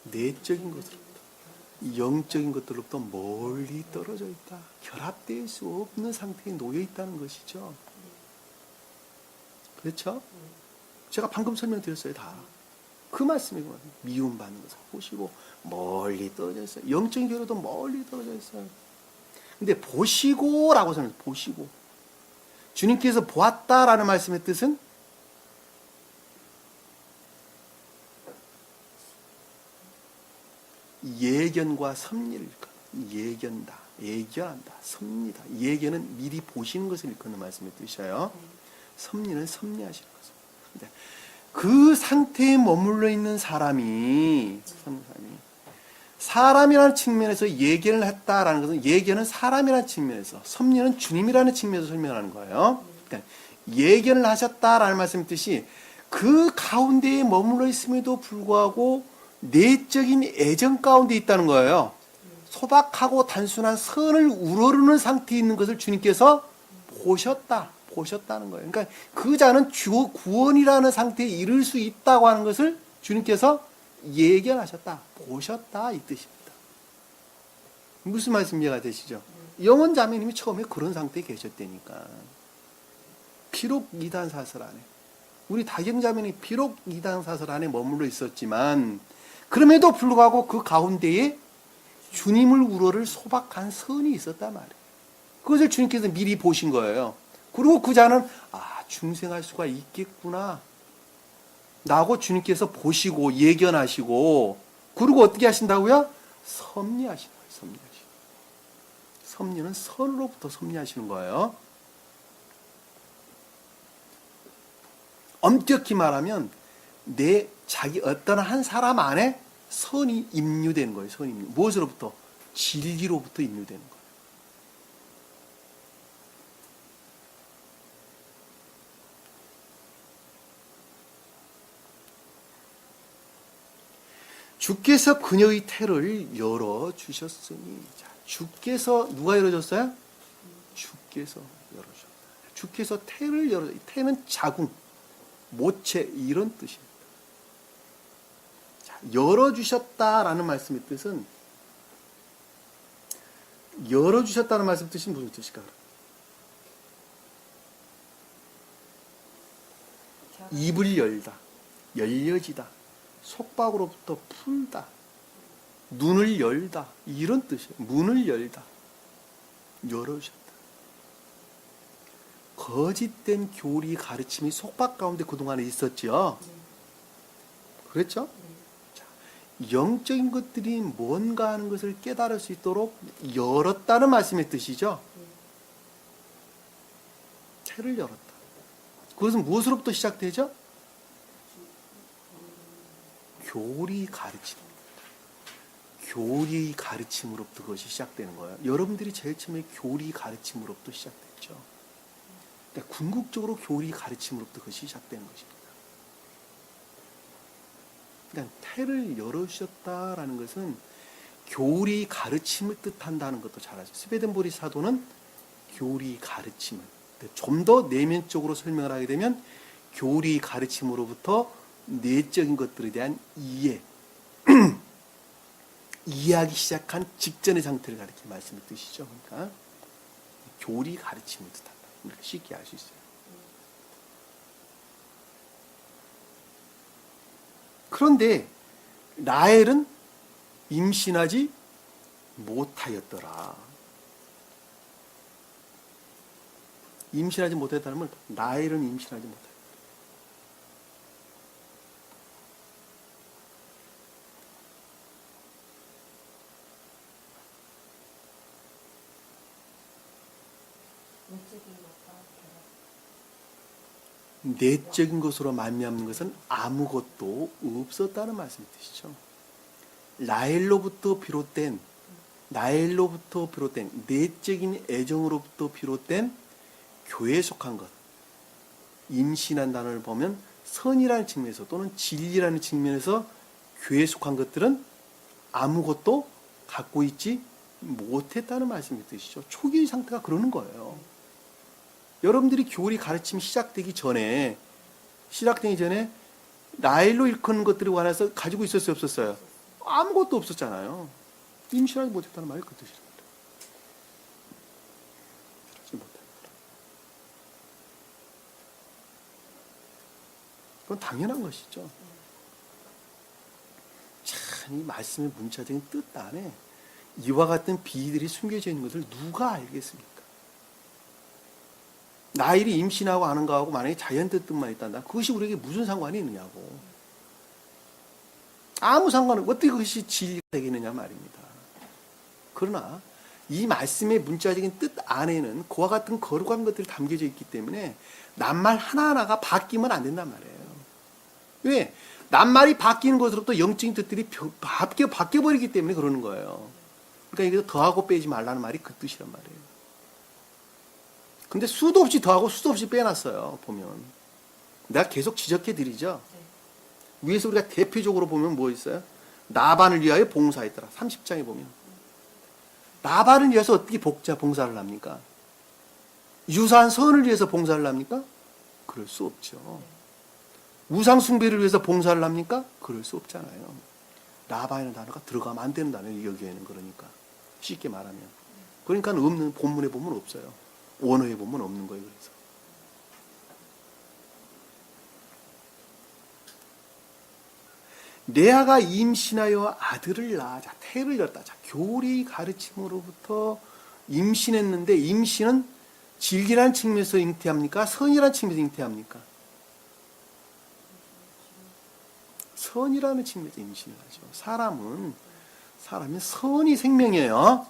내적인 것으로부터 영적인 것들로부터 멀리 떨어져 있다. 결합될 수 없는 상태에 놓여 있다는 것이죠. 그렇죠? 제가 방금 설명드렸어요. 다. 그 말씀이거든요. 미움받는 것을 보시고 멀리 떨어져 있어요. 영적인 교류도 멀리 떨어져 있어요. 근데 보시고라고 설명해요. 보시고. 주님께서 보았다라는 말씀의 뜻은 예견과 섭리를 예견다, 예견한다, 섭리다. 예견은 미리 보시는 것을 일컫는 말씀을 뜻이에요. 섭리는 섭리하시는 것입니다. 그 상태에 머물러 있는 사람이라는 측면에서 예견을 했다라는 것은 예견은 사람이라는 측면에서 섭리는 주님이라는 측면에서 설명하는 거예요. 그러니까 예견을 하셨다라는 말씀의 뜻이 그 가운데에 머물러 있음에도 불구하고 내적인 애정 가운데 있다는 거예요. 소박하고 단순한 선을 우러르는 상태에 있는 것을 주님께서 보셨다는 거예요. 그러니까 그 자는 구원이라는 상태에 이를 수 있다고 하는 것을 주님께서 예견하셨다, 보셨다 이 뜻입니다. 무슨 말씀 이해가 되시죠? 영원 자매님이 처음에 그런 상태에 계셨다니까. 비록 이단 사설 안에, 우리 다경 자매님이 비록 이단 사설 안에 머물러 있었지만 그럼에도 불구하고 그 가운데에 주님을 우러를 소박한 선이 있었단 말이에요. 그것을 주님께서 미리 보신 거예요. 그리고 그 자는 중생할 수가 있겠구나 라고 주님께서 보시고 예견하시고, 그리고 어떻게 하신다고요? 섭리하신 거예요. 섭리하시고. 섭리는 선으로부터 섭리하시는 거예요. 엄격히 말하면 자기 어떤 한 사람 안에 선이 임류되는 거예요. 선이 임류. 무엇으로부터? 진리로부터 임류되는 거예요. 주께서 그녀의 태를 열어주셨으니. 자, 주께서 누가 열어줬어요? 주께서 열어주셨다. 주께서 태를 열어줬다. 태는 자궁, 모체 이런 뜻입니다. 자, 열어주셨다라는 말씀의 뜻은, 열어주셨다는 말씀 뜻이 무슨 뜻일까? 입을 열다, 열려지다, 속박으로부터 풀다, 눈을 열다 이런 뜻이에요. 문을 열다, 열어주셨다. 거짓된 교리 가르침이 속박 가운데 그동안에 있었죠. 그랬죠? 자, 영적인 것들이 뭔가 하는 것을 깨달을 수 있도록 열었다는 말씀의 뜻이죠. 태를 열었다. 그것은 무엇으로부터 시작되죠? 교리 가르침. 교리 가르침으로부터 그것이 시작되는 거예요. 여러분들이 제일 처음에 교리 가르침으로부터 시작됐죠. 그러니까 궁극적으로 교리 가르침으로부터 그것이 시작되는 것입니다. 그러니까 태를 열어주셨다라는 것은 교리 가르침을 뜻한다는 것도 잘 아죠. 스베덴보리 사도는 교리 가르침을, 좀 더 내면적으로 설명을 하게 되면 교리 가르침으로부터 내적인 것들에 대한 이해, 이해하기 시작한 직전의 상태를 가리키는 말씀의 뜻이죠. 그러니까 교리 가르침을 뜻한다. 우리가 쉽게 알 수 있어요. 그런데 라헬은 임신하지 못하였더라. 임신하지 못했다는 건 라헬은 임신하지 못하였다. 내적인 것으로 말미암는 것은 아무것도 없었다는 말씀이 뜻이죠. 라헬로부터 비롯된 내적인 애정으로부터 비롯된 교회에 속한 것, 임신한 단어를 보면 선이라는 측면에서 또는 진리라는 측면에서 교회에 속한 것들은 아무것도 갖고 있지 못했다는 말씀이 뜻이죠. 초기 상태가 그러는 거예요. 여러분들이 교리 가르침이 시작되기 전에 라헬로 일컫는 것들에 관해서 가지고 있었어요, 없었어요? 아무것도 없었잖아요. 임신하지 못했다는 말이 그 뜻입니다. 그건 당연한 것이죠. 참, 이 말씀의 문자적인 뜻 안에 이와 같은 비밀이 숨겨져 있는 것을 누가 알겠습니까? 라헬이 임신하고 하는 거하고 만약에 자연의 뜻만 있단다. 그것이 우리에게 무슨 상관이 있느냐고. 아무 상관은 어떻게 그것이 진리가 되겠느냐 말입니다. 그러나 이 말씀의 문자적인 뜻 안에는 그와 같은 거룩한 것들이 담겨져 있기 때문에 낱말 하나하나가 바뀌면 안 된단 말이에요. 왜? 낱말이 바뀌는 것으로부터 영적인 뜻들이 바뀌어버리기 때문에 그러는 거예요. 그러니까 이게 더하고 빼지 말라는 말이 그 뜻이란 말이에요. 근데 수도 없이 더하고 수도 없이 빼놨어요. 보면 내가 계속 지적해 드리죠. 위에서 우리가 대표적으로 보면 뭐 있어요? 나반을 위하여 봉사했더라. 30장에 보면 나반을 위해서 어떻게 봉사를 합니까? 유사한 선을 위해서 봉사를 합니까? 그럴 수 없죠. 우상 숭배를 위해서 봉사를 합니까? 그럴 수 없잖아요. 나반이라는 단어가 들어가면 안 되는 단어예요. 여기에는. 그러니까 쉽게 말하면. 그러니까 없는, 본문에 보면 없어요. 원어에 보면 없는 거예요. 그래서. 레아가 임신하여 아들을 낳아. 자, 태를 열었다. 자, 교리 가르침으로부터 임신했는데, 임신은 진리라는 측면에서 잉태합니까? 선이라는 측면에서 잉태합니까? 선이라는 측면에서 임신을 하죠. 사람이 선이 생명이에요.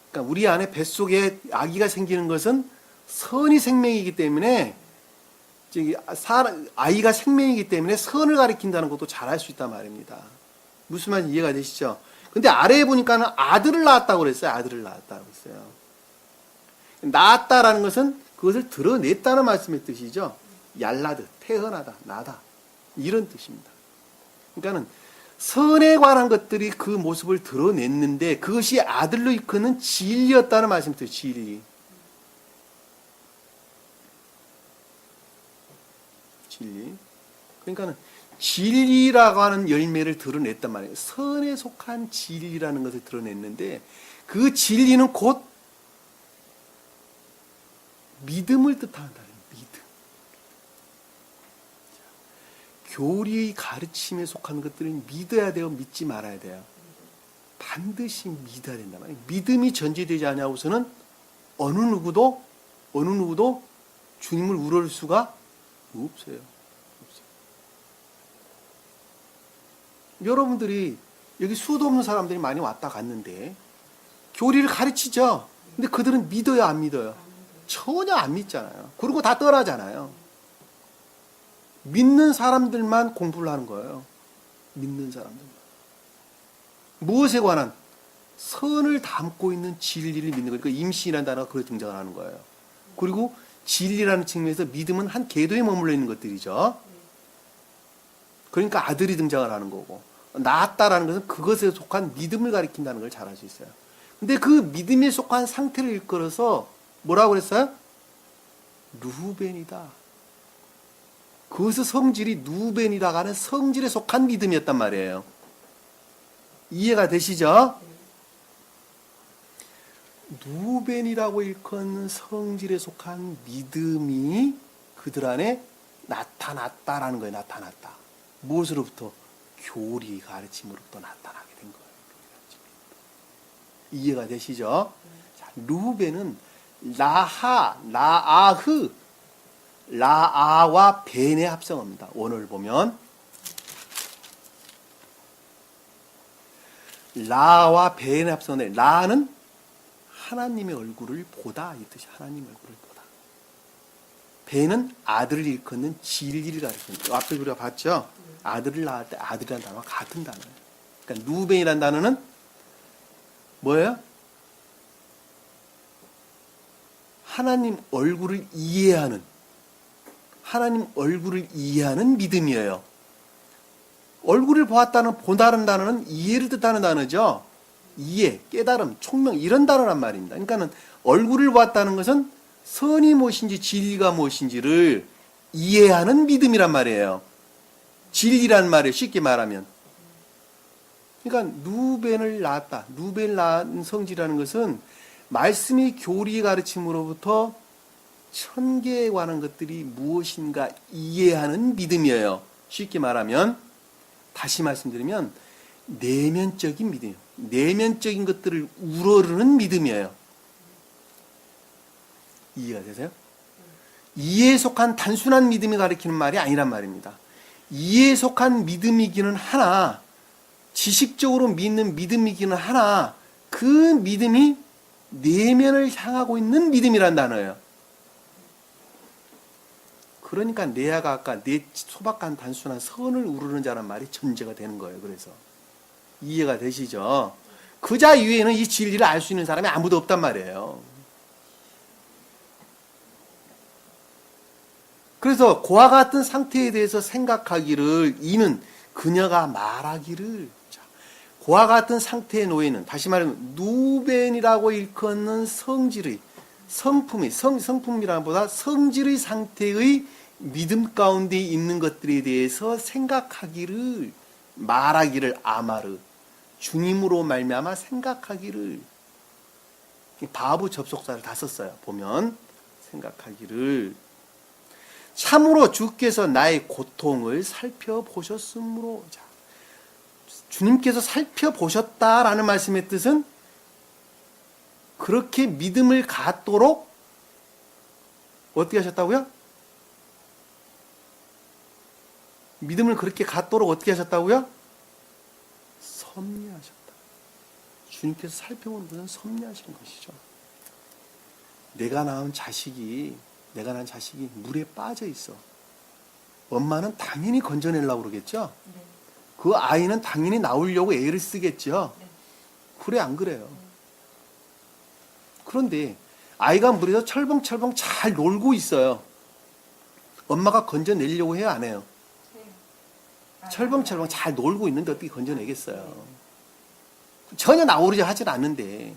그러니까 우리 안에 뱃속에 아기가 생기는 것은 선이 생명이기 때문에, 아이가 생명이기 때문에 선을 가리킨다는 것도 잘 알 수 있단 말입니다. 무슨 말인지 이해가 되시죠? 근데 아래에 보니까는 아들을 낳았다고 그랬어요. 아들을 낳았다고 했어요. 낳았다라는 것은 그것을 드러냈다는 말씀의 뜻이죠. 얄라드, 태어나다, 나다. 이런 뜻입니다. 그러니까는 선에 관한 것들이 그 모습을 드러냈는데 그것이 아들로 이끄는 진리였다는 말씀의 뜻이에요. 진리. 진리. 그러니까는 진리라고 하는 열매를 드러냈단 말이에요. 선에 속한 진리라는 것을 드러냈는데 그 진리는 곧 믿음을 뜻한다. 믿음. 교리의 가르침에 속한 것들은 믿어야 돼요. 믿지 말아야 돼요. 반드시 믿어야 된단 말이에요. 믿음이 전제되지 않냐고서는 어느 누구도 주님을 우러를 수가 없어요. 여러분들이 여기 수도 없는 사람들이 많이 왔다 갔는데 교리를 가르치죠. 근데 그들은 믿어요, 안 믿어요? 전혀 안 믿잖아요. 그리고 다 떠나잖아요. 믿는 사람들만 공부를 하는 거예요. 믿는 사람들만. 무엇에 관한? 선을 담고 있는 진리를 믿는 거예요. 그러니까 임신이라는 단어가 그렇게 등장을 하는 거예요. 그리고 진리라는 측면에서 믿음은 한 궤도에 머물러 있는 것들이죠. 그러니까 아들이 등장을 하는 거고, 낳았다라는 것은 그것에 속한 믿음을 가리킨다는 걸 잘 알 수 있어요. 근데 그 믿음에 속한 상태를 일컬어서 뭐라고 그랬어요? 루벤이다. 그것의 성질이 루벤이라고 하는 성질에 속한 믿음이었단 말이에요. 이해가 되시죠? 루벤이라고 일컫는 성질에 속한 믿음이 그들 안에 나타났다라는 거예요. 나타났다. 무엇으로부터? 교리 가르침으로부터 나타나게 된 거예요. 이해가 되시죠? 자, 루벤은 라아와 벤의 합성어입니다. 원어를 보면 라와 벤의 합성어인데 라는 하나님의 얼굴을 보다 이 뜻이 하나님의 얼굴을 보다. 벤은 아들을 일컫는 진리를 가리킵니다. 앞에 우리가 봤죠? 아들을 낳을 때 아들이라는 단어와 같은 단어예요. 그러니까 루벤이라는 단어는 뭐예요? 하나님 얼굴을 이해하는 믿음이에요. 얼굴을 본다는 단어는 이해를 뜻하는 단어죠. 이해, 깨달음, 총명 이런 단어란 말입니다. 그러니까는 얼굴을 보았다는 것은 선이 무엇인지 진리가 무엇인지를 이해하는 믿음이란 말이에요. 진리란 말이에요. 쉽게 말하면. 그러니까 루벤을 낳았다. 루벤을 낳은 성질이라는 것은 말씀이 교리 가르침으로부터 천계에 관한 것들이 무엇인가 이해하는 믿음이에요. 쉽게 말하면 다시 말씀드리면 내면적인 믿음이에요. 내면적인 것들을 우러르는 믿음이에요. 이해가 되세요? 이해에 속한 단순한 믿음이 가리키는 말이 아니란 말입니다. 이해에 속한 믿음이기는 하나, 지식적으로 믿는 믿음이기는 하나, 그 믿음이 내면을 향하고 있는 믿음이란 단어예요. 그러니까 레아가 아까 내 소박한 단순한 선을 우르는 자란 말이 전제가 되는 거예요. 그래서 이해가 되시죠? 그자 이외에는 이 진리를 알 수 있는 사람이 아무도 없단 말이에요. 그래서 그와 같은 상태에 대해서 생각하기를 이는 그녀가 말하기를 그와 같은 상태에 놓이는 다시 말하면 루벤이라고 일컫는 성질의 성품이라는 보다 성질의 상태의 믿음 가운데 있는 것들에 대해서 생각하기를 말하기를 아마르 주님으로 말미암아 생각하기를 바부 접속사를 다 썼어요. 보면 생각하기를 참으로 주께서 나의 고통을 살펴보셨으므로. 자, 주님께서 살펴보셨다라는 말씀의 뜻은 그렇게 믿음을 갖도록 어떻게 하셨다고요? 믿음을 그렇게 갖도록 어떻게 하셨다고요? 섭리하셨다. 주님께서 살펴보는 것은 섭리하신 것이죠. 내가 낳은 자식이 물에 빠져 있어. 엄마는 당연히 건져내려고 그러겠죠? 네. 그 아이는 당연히 나오려고 애를 쓰겠죠? 네. 그래, 안 그래요? 그런데 아이가 물에서 철벙철벙 잘 놀고 있어요. 엄마가 건져내려고 해요, 안 해요? 철벙철벙 잘 놀고 있는데 어떻게 건져내겠어요? 전혀 나오려고 하질 않는데.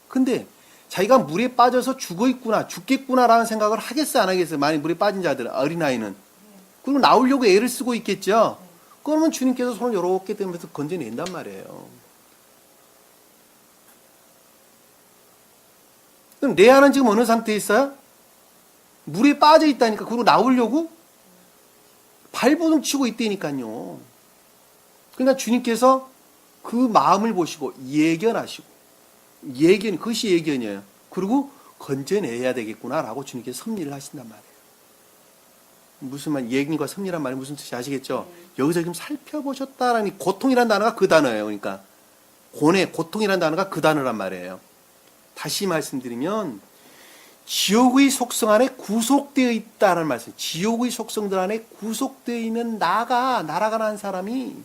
근데 자기가 물에 빠져서 죽겠구나라는 생각을 하겠어요, 안 하겠어요? 만약 물에 빠진 자들, 어린아이는. 그리고 나오려고 애를 쓰고 있겠죠? 그러면 주님께서 손을 이렇게 대면서 건져낸단 말이에요. 그럼 내 아는 지금 어느 상태에 있어요? 물에 빠져 있다니까. 그리고 나오려고 발버둥 치고 있다니까요. 그러니까 주님께서 그 마음을 보시고 그것이 예견이에요. 그리고 건져내야 되겠구나라고 주님께서 섭리를 하신단 말이에요. 무슨 말, 예견과 섭리란 말이 무슨 뜻인지 아시겠죠? 여기서 지금 살펴보셨다라니, 고통이란 단어가 그 단어예요. 그러니까 고통이란 단어가 그 단어란 말이에요. 다시 말씀드리면 지옥의 속성 안에 구속되어 있다는 말씀. 지옥의 속성들 안에 구속되어 있는 날아가는 사람이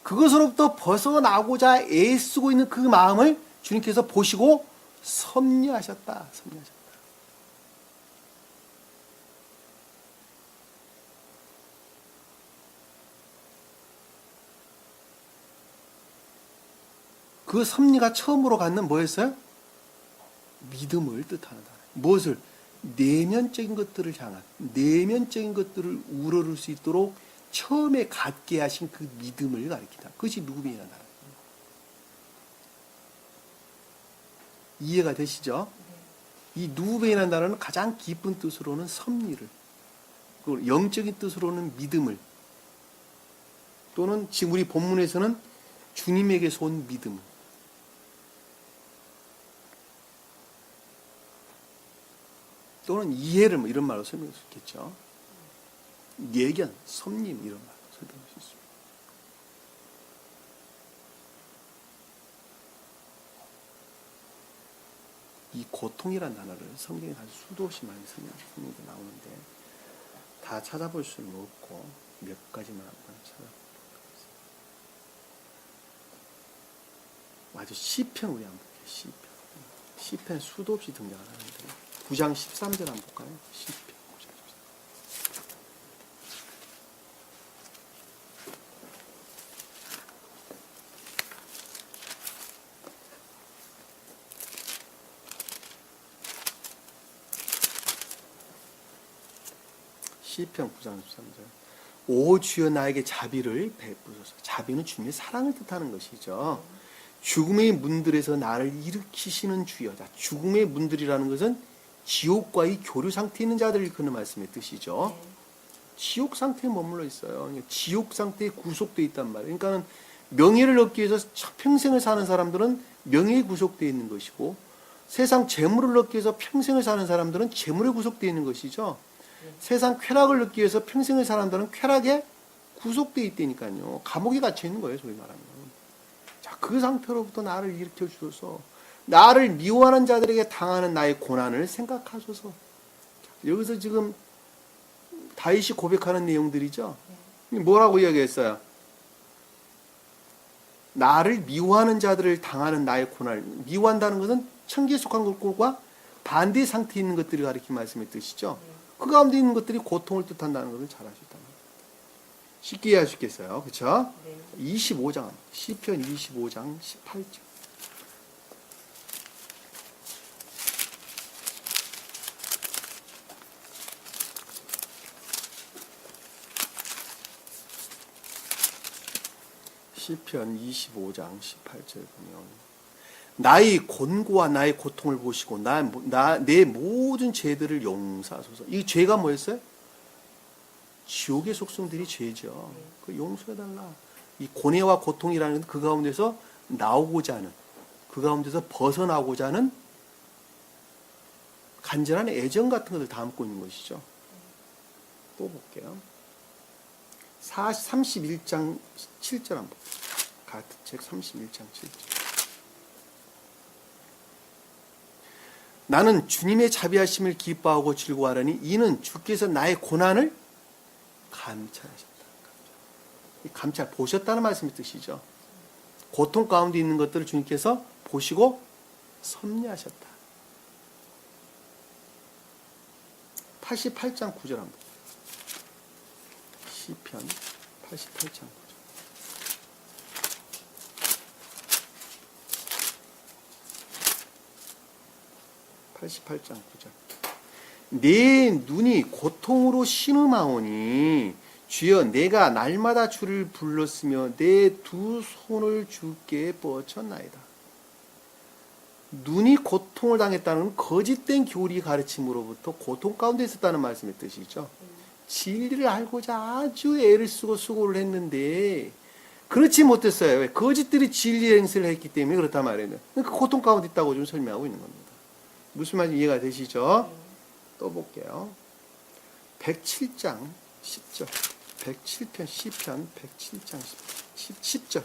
그것으로부터 벗어나고자 애쓰고 있는 그 마음을 주님께서 보시고 섭리하셨다. 그 섭리가 처음으로 갖는 뭐였어요? 믿음을 뜻하는 단어. 무엇을? 내면적인 것들을 향한, 내면적인 것들을 우러를 수 있도록 처음에 갖게 하신 그 믿음을 가리킨다. 그것이 누구이라는 단어. 이해가 되시죠? 이 누베이라는 단어는 가장 깊은 뜻으로는 섭리를, 그리고 영적인 뜻으로는 믿음을, 또는 지금 우리 본문에서는 주님에게서 온 믿음, 또는 이해를 이런 말로 설명할 수 있겠죠. 예견, 섭리 이런 말로 설명할 수 있습니다. 이 고통이라는 단어를 성경에 아주 수도 없이 많이 설명이 나오는데 다 찾아볼 수는 없고 몇 가지만 한번 찾아보도록 하겠습니다. 아주 시편 우리 한번 볼게요. 시편 수도 없이 등장을 하는데 9장 13절 한번 볼까요? 시편 9장 13절. 시편 9장 13절. 오 주여 나에게 자비를 베푸소서. 자비는 주님의 사랑을 뜻하는 것이죠. 죽음의 문들에서 나를 일으키시는 주여. 자, 죽음의 문들이라는 것은 지옥과의 교류 상태에 있는 자들을 일컫는 말씀의 뜻이죠. 지옥 상태에 머물러 있어요. 지옥 상태에 구속되어 있단 말이에요. 그러니까 명예를 얻기 위해서 평생을 사는 사람들은 명예에 구속되어 있는 것이고, 세상 재물을 얻기 위해서 평생을 사는 사람들은 재물에 구속되어 있는 것이죠. 세상 쾌락을 얻기 위해서 평생을 사는 사람들은 쾌락에 구속되어 있다니까요. 감옥에 갇혀 있는 거예요, 소위 말하면. 자, 그 상태로부터 나를 일으켜 주소서. 나를 미워하는 자들에게 당하는 나의 고난을 생각하소서. 여기서 지금 다윗이 고백하는 내용들이죠. 뭐라고 이야기했어요? 나를 미워하는 자들을 당하는 나의 고난을. 미워한다는 것은 천기에 속한 것과 반대 상태에 있는 것들을 가리킨 말씀의 뜻이죠. 그 가운데 있는 것들이 고통을 뜻한다는 것을 잘 아시다는 거예요. 쉽게 이해할 수 있겠어요. 그렇죠? 25장, 시편 25장 18절. 시편 25장 18절 보면 나의 곤고와 나의 고통을 보시고 내 모든 죄들을 용서하소서. 이 죄가 뭐였어요? 지옥의 속성들이 죄죠. 그 용서해달라. 이 고뇌와 고통이라는 그 가운데서 나오고자 하는, 그 가운데서 벗어나고자 하는 간절한 애정 같은 것을 담고 있는 것이죠. 또 볼게요. 31장 7절 한번 볼게요. 같은 책 31장 7절. 나는 주님의 자비하심을 기뻐하고 즐거워하려니 이는 주께서 나의 고난을 감찰하셨다. 감찰, 보셨다는 말씀의 뜻이죠. 고통 가운데 있는 것들을 주님께서 보시고 섭리하셨다. 88장 9절 한번 볼게요. 시편 88장 9절. 내 눈이 고통으로 신음하오니 주여 내가 날마다 주를 불렀으며 내 두 손을 주께 뻗쳤나이다. 눈이 고통을 당했다는 건 거짓된 교리 가르침으로부터 고통 가운데 있었다는 말씀의 뜻이죠. 진리를 알고자 아주 애를 쓰고 수고를 했는데 그렇지 못했어요. 왜? 거짓들이 진리 행세를 했기 때문에 그렇단 말이에요. 그러니까 고통 가운데 있다고 좀 설명하고 있는 겁니다. 무슨 말인지 이해가 되시죠? 또 볼게요. 107장 10절. 107편 시편 107장 10절.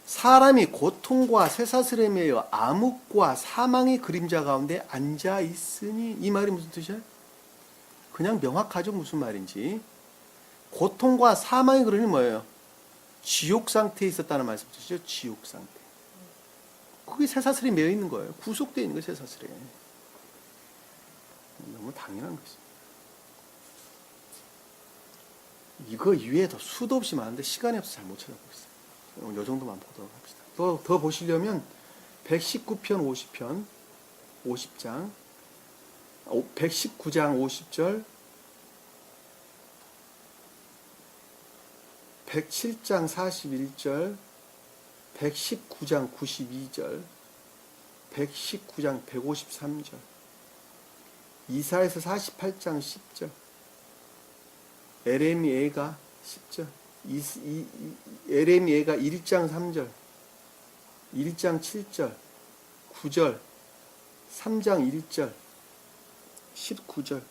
사람이 고통과 쇠사슬에 매여 암흑과 사망의 그림자 가운데 앉아 있으니, 이 말이 무슨 뜻이에요? 그냥 명확하죠. 무슨 말인지. 고통과 사망의 그림이 뭐예요? 지옥 상태에 있었다는 말씀 뜻이죠. 지옥 상태. 그게 쇠사슬이 매여 있는 거예요. 구속되어 있는 거예요. 쇠사슬에. 너무 당연한 것입니다. 이거 이외에도 수도 없이 많은데 시간이 없어서 잘 못 찾아보고 있어요. 오늘 이 정도만 보도록 합시다. 더 보시려면 119편 50편 50장 119장 50절 107장 41절 119장 92절 119장 153절 이사야서 48장 10절 에레미야가 10절 에레미야가 1장 3절 1장 7절 9절 3장 1절 19절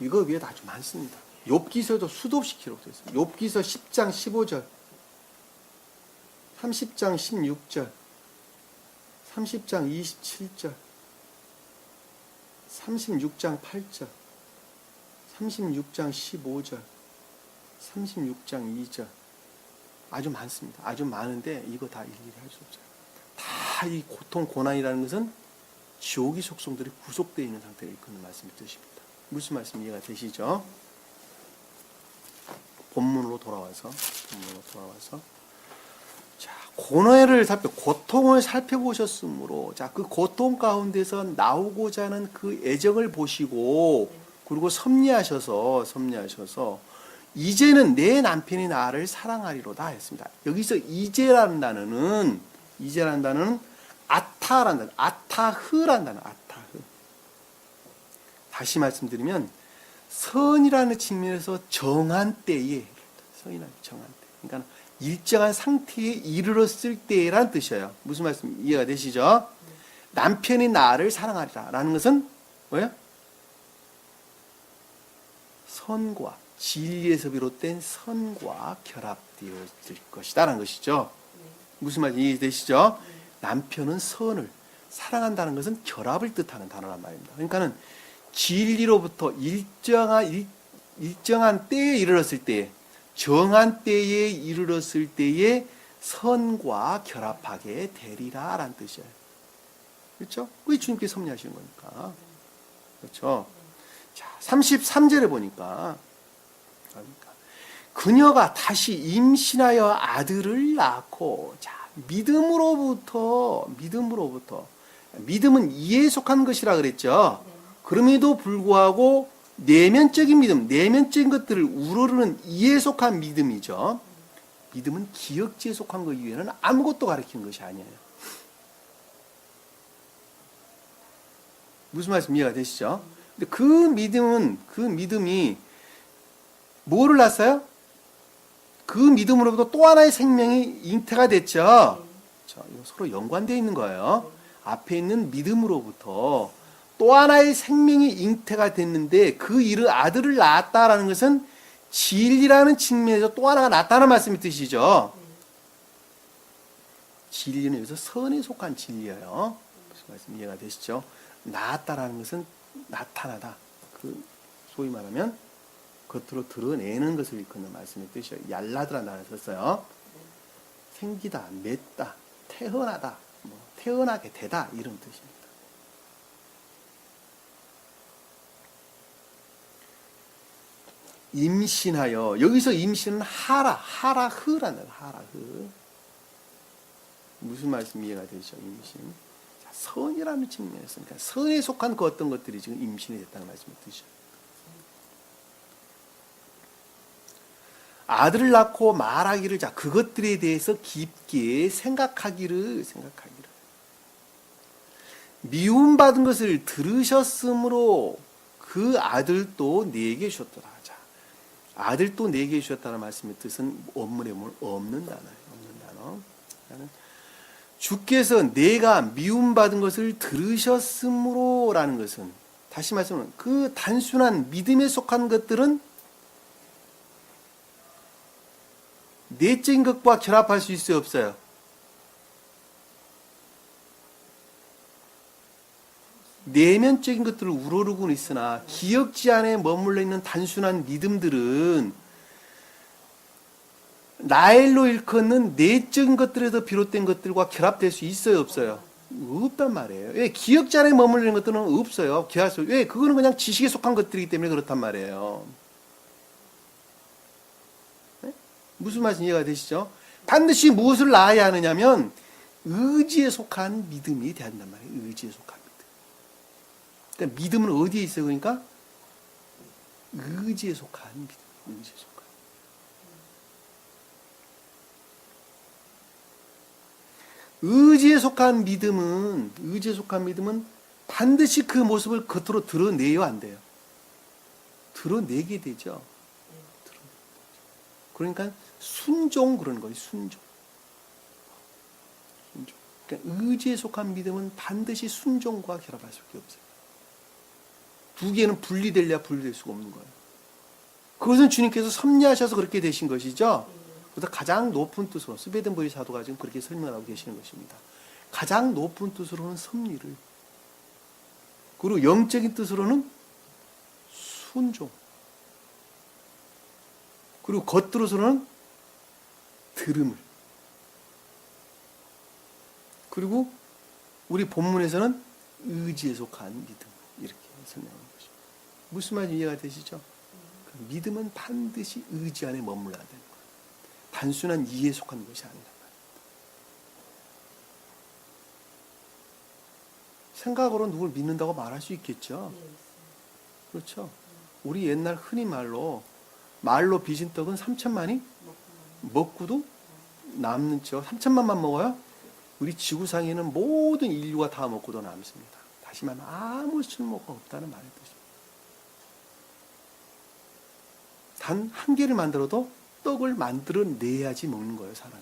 이거 위에 아주 많습니다. 욥기서도 수도 없이 기록되어 있습니다. 욥기서 10장 15절 30장 16절 30장 27절 36장 8절 36장 15절 36장 2절 아주 많습니다. 아주 많은데 이거 다 일일이 할 수 없어요. 다 이 고통 고난이라는 것은 지옥의 속성들이 구속되어 있는 상태를 이끄는 말씀의 뜻입니다. 무슨 말씀 이해가 되시죠? 본문으로 돌아와서 자, 고뇌를 고통을 살펴보셨으므로 자, 그 고통 가운데서 나오고자 하는 그 애정을 보시고 그리고 섭리하셔서 이제는 내 남편이 나를 사랑하리로다 했습니다. 여기서 이제라는 단어는 아타라는 단어, 아타흐라는 단어, 아타흐. 다시 말씀드리면 선이라는 측면에서 정한 때에, 선이라는 정한 때, 그러니까 일정한 상태에 이르렀을 때라는 뜻이에요. 무슨 말씀 이해가 되시죠? 남편이 나를 사랑하리라라는 것은 뭐예요? 선과 진리에서 비롯된 선과 결합되어질 것이다라는 것이죠. 무슨 말인지 이해되시죠? 남편은 선을 사랑한다는 것은 결합을 뜻하는 단어란 말입니다. 그러니까는 진리로부터 일정한 때에 이르렀을 때, 정한 때에 이르렀을 때에 선과 결합하게 되리라라는 뜻이에요. 그렇죠? 그게 주님께 섭리하시는 거니까. 그렇죠? 자, 33절에 보니까 그녀가 다시 임신하여 아들을 낳고, 자, 믿음은 이해에 속한 것이라 그랬죠. 그럼에도 불구하고 내면적인 믿음, 내면적인 것들을 우러르는 이에 속한 믿음이죠. 믿음은 기억지에 속한 것 이외에는 아무것도 가르치는 것이 아니에요. 무슨 말씀 이해가 되시죠? 근데 그 믿음이 뭐를 낳았어요? 그 믿음으로부터 또 하나의 생명이 잉태가 됐죠. 이거 서로 연관되어 있는 거예요. 앞에 있는 믿음으로부터 또 하나의 생명이 잉태가 됐는데 그 이르 아들을 낳았다라는 것은 진리라는 측면에서 또 하나가 낳았다는 말씀이 뜻이죠. 진리는 여기서 선에 속한 진리예요. 무슨 말씀 이해가 되시죠? 낳았다라는 것은 나타나다. 소위 말하면 겉으로 드러내는 것을 일컫는 말씀의 뜻이에요. 얄라드라는 단어를 썼어요. 생기다, 맺다, 태어나다, 태어나게 되다 이런 뜻입니다. 임신하여, 여기서 임신은 하라흐라는 하라흐. 무슨 말씀 이해가 되죠? 임신. 자, 선이라는 측면에서, 그러니까 선에 속한 그 어떤 것들이 지금 임신이 됐다는 말씀을 뜻이죠. 아들을 낳고 말하기를, 자, 그것들에 대해서 깊게 생각하기를. 미움받은 것을 들으셨으므로 그 아들도 내게 주셨더라. 자, 아들도 내게 주셨다는 말씀의 뜻은 원문에 보면 없는 단어예요. 없는 단어. 주께서 내가 미움받은 것을 들으셨으므로 라는 것은, 다시 말씀하면 그 단순한 믿음에 속한 것들은 내적인 것과 결합할 수 있어요, 없어요? 내면적인 것들을 우러르고는 있으나 기억지 안에 머물러 있는 단순한 믿음들은 나엘로 일컫는 내적인 것들에서 비롯된 것들과 결합될 수 있어요, 없어요? 없단 말이에요. 왜? 기억지 안에 머물러 있는 것들은 없어요. 왜? 그거는 그냥 지식에 속한 것들이기 때문에 그렇단 말이에요. 네? 무슨 말씀 이해가 되시죠? 반드시 무엇을 낳아야 하느냐면 의지에 속한 믿음이 돼야 한단 말이에요. 의지에 속한 믿음. 그러니까 믿음은 어디에 있어요? 그러니까 의지에 속한 믿음. 의지에 속한. 의지에 속한 믿음은 반드시 그 모습을 겉으로 드러내야 안 돼요. 드러내게 되죠. 그러니까 순종 그러는 거예요. 순종. 그러니까 의지에 속한 믿음은 반드시 순종과 결합할 수밖에 없어요. 두 개는 분리될래야 분리될 수가 없는 거예요. 그것은 주님께서 섭리하셔서 그렇게 되신 것이죠. 그래서 가장 높은 뜻으로 스베덴버리 사도가 지금 그렇게 설명하고 계시는 것입니다. 가장 높은 뜻으로는 섭리를, 그리고 영적인 뜻으로는 순종, 그리고 겉으로서는 들음을, 그리고 우리 본문에서는 의지에 속한 믿음, 이렇게 설명하는 것입니다. 무슨 말인지 이해가 되시죠? 믿음은 반드시 의지 안에 머물러야 되는 거예요. 단순한 이해에 속한 것이 아니란 말이에요. 생각으로 누굴 믿는다고 말할 수 있겠죠. 그렇죠. 우리 옛날 흔히 말로 빚은 떡은 3천만이 먹고도 남는 죠. 3천만만 먹어요? 우리 지구상에는 모든 인류가 다 먹고도 남습니다. 다시 말하면 아무 쓸모가 없다는 말의 뜻입니다. 단 한 개를 만들어도 떡을 만들어내야지 먹는 거예요, 사람이.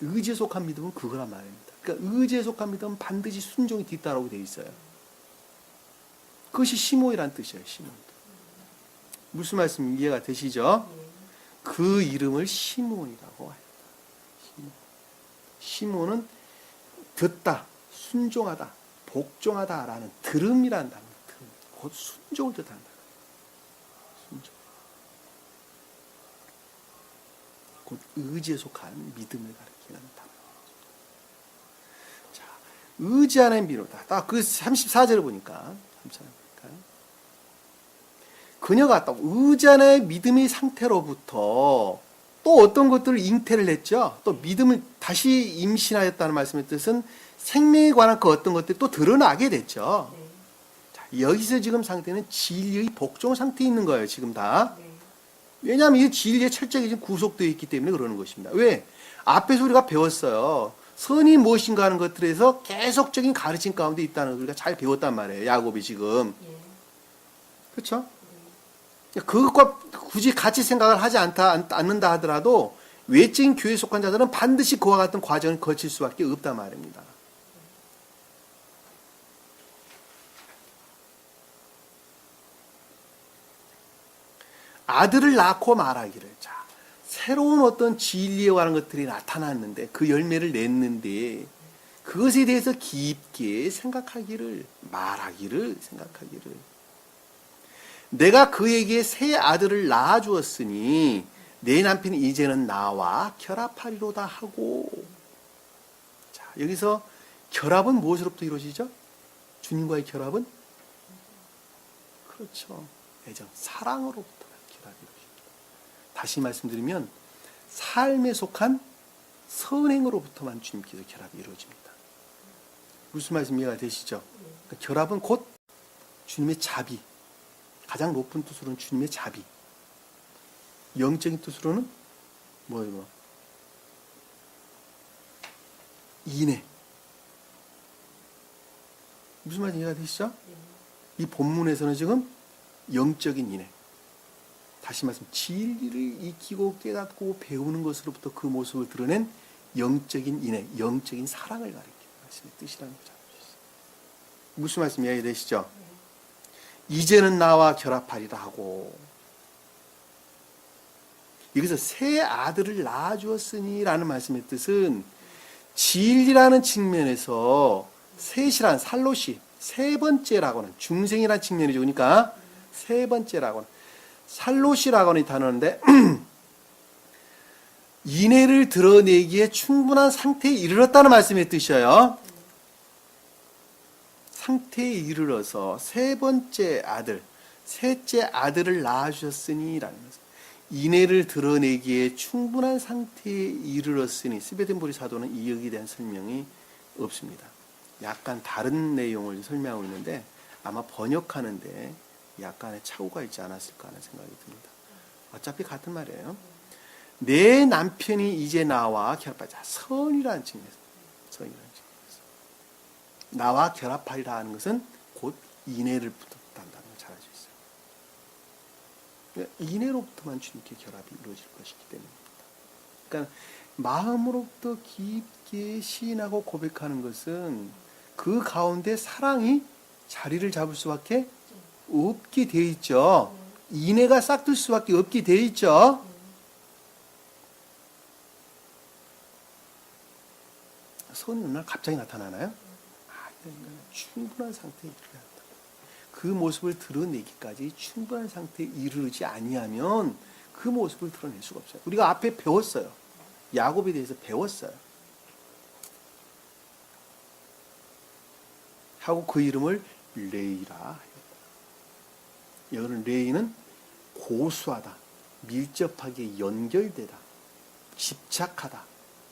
의지에 속한 믿음은 그거란 말입니다. 그러니까 의지에 속한 믿음은 반드시 순종이 뒤따르고 되어 있어요. 그것이 시몬이란 뜻이에요, 시몬. 무슨 말씀 이해가 되시죠? 그 이름을 시몬이라고 합니다. 시몬은 듣다, 순종하다, 복종하다라는 들음이라는 단어입니다. 곧 순종을 뜻한다. 순종. 곧 의지에 속한 믿음을 가리키는 단어입니다. 자, 의지 안에 미루다. 딱 그 34절을 보니까, 그녀가 또 의지 안에 믿음의 상태로부터 또 어떤 것들을 잉태를 했죠. 또 믿음을 다시 임신하였다는 말씀의 뜻은 생명에 관한 그 어떤 것들이 또 드러나게 됐죠. 여기서 지금 상태는 진리의 복종 상태에 있는 거예요. 지금 다. 네. 왜냐하면 이 진리의 철저하게 지금 구속되어 있기 때문에 그러는 것입니다. 왜? 앞에서 우리가 배웠어요. 선이 무엇인가 하는 것들에서 계속적인 가르침 가운데 있다는 걸 우리가 잘 배웠단 말이에요. 야곱이 지금. 예. 그렇죠? 그것과 굳이 같이 생각을 하지 않는다 하더라도 외적인 교회에 속한 자들은 반드시 그와 같은 과정을 거칠 수밖에 없단 말입니다. 아들을 낳고 말하기를. 자, 새로운 어떤 진리에 관한 것들이 나타났는데 그 열매를 냈는데 그것에 대해서 깊게 생각하기를, 말하기를, 생각하기를. 내가 그에게 새 아들을 낳아주었으니 내 남편이 이제는 나와 결합하리로다 하고. 자, 여기서 결합은 무엇으로부터 이루어지죠? 주님과의 결합은? 그렇죠. 애정, 사랑으로부터 결합이 이루어집니다. 다시 말씀드리면 삶에 속한 선행으로부터만 주님께서 결합이 이루어집니다. 무슨 말씀 이해가 되시죠? 그러니까 결합은 곧 주님의 자비, 가장 높은 뜻으로는 주님의 자비, 영적인 뜻으로는 뭐예요? 인애. 무슨 말인지 이해가 되시죠? 이 본문에서는 지금 영적인 인애. 다시 말씀, 진리를 익히고 깨닫고 배우는 것으로부터 그 모습을 드러낸 영적인 인애, 영적인 사랑을 가리키는 말씀의 뜻이라는 걸 잡을 수 있어요. 무슨 말씀 이해가 되시죠? 이제는 나와 결합하리라 하고, 여기서 새 아들을 낳아주었으니 라는 말씀의 뜻은 진리라는 측면에서 셋이란 살롯이 세 번째라고는 중생이라는 측면이죠. 그러니까 세 번째라고는 살롯이라고는 이 단어인데 인애를 드러내기에 충분한 상태에 이르렀다는 말씀의 뜻이에요. 상태에 이르러서 세 번째 아들, 셋째 아들을 낳아주셨으니 라는 말씀. 인애를 드러내기에 충분한 상태에 이르렀으니. 스베덴보리 사도는 이 여기에 대한 설명이 없습니다. 약간 다른 내용을 설명하고 있는데 아마 번역하는데 약간의 착오가 있지 않았을까 하는 생각이 듭니다. 어차피 같은 말이에요. 내 남편이 이제 나와 결합하자. 선이라는 측면에서. 선이라는 측면에서. 나와 결합하리라 하는 것은 곧 인애를 붙었다는 걸 잘 알 수 있어요. 인애로부터만 주님께 결합이 이루어질 것이기 때문입니다. 그러니까 마음으로부터 깊게 시인하고 고백하는 것은 그 가운데 사랑이 자리를 잡을 수밖에 없게 돼 있죠. 인애가 싹들 수밖에 없게 돼 있죠. 선이 어느 날 갑자기 나타나나요? 인간은 충분한 상태에 이르러야 한다. 그 모습을 드러내기까지 충분한 상태에 이르지 아니하면 그 모습을 드러낼 수가 없어요. 우리가 앞에 배웠어요. 야곱에 대해서 배웠어요. 하고 그 이름을 레이라 했다. 여기는 레이는 고수하다, 밀접하게 연결되다, 집착하다,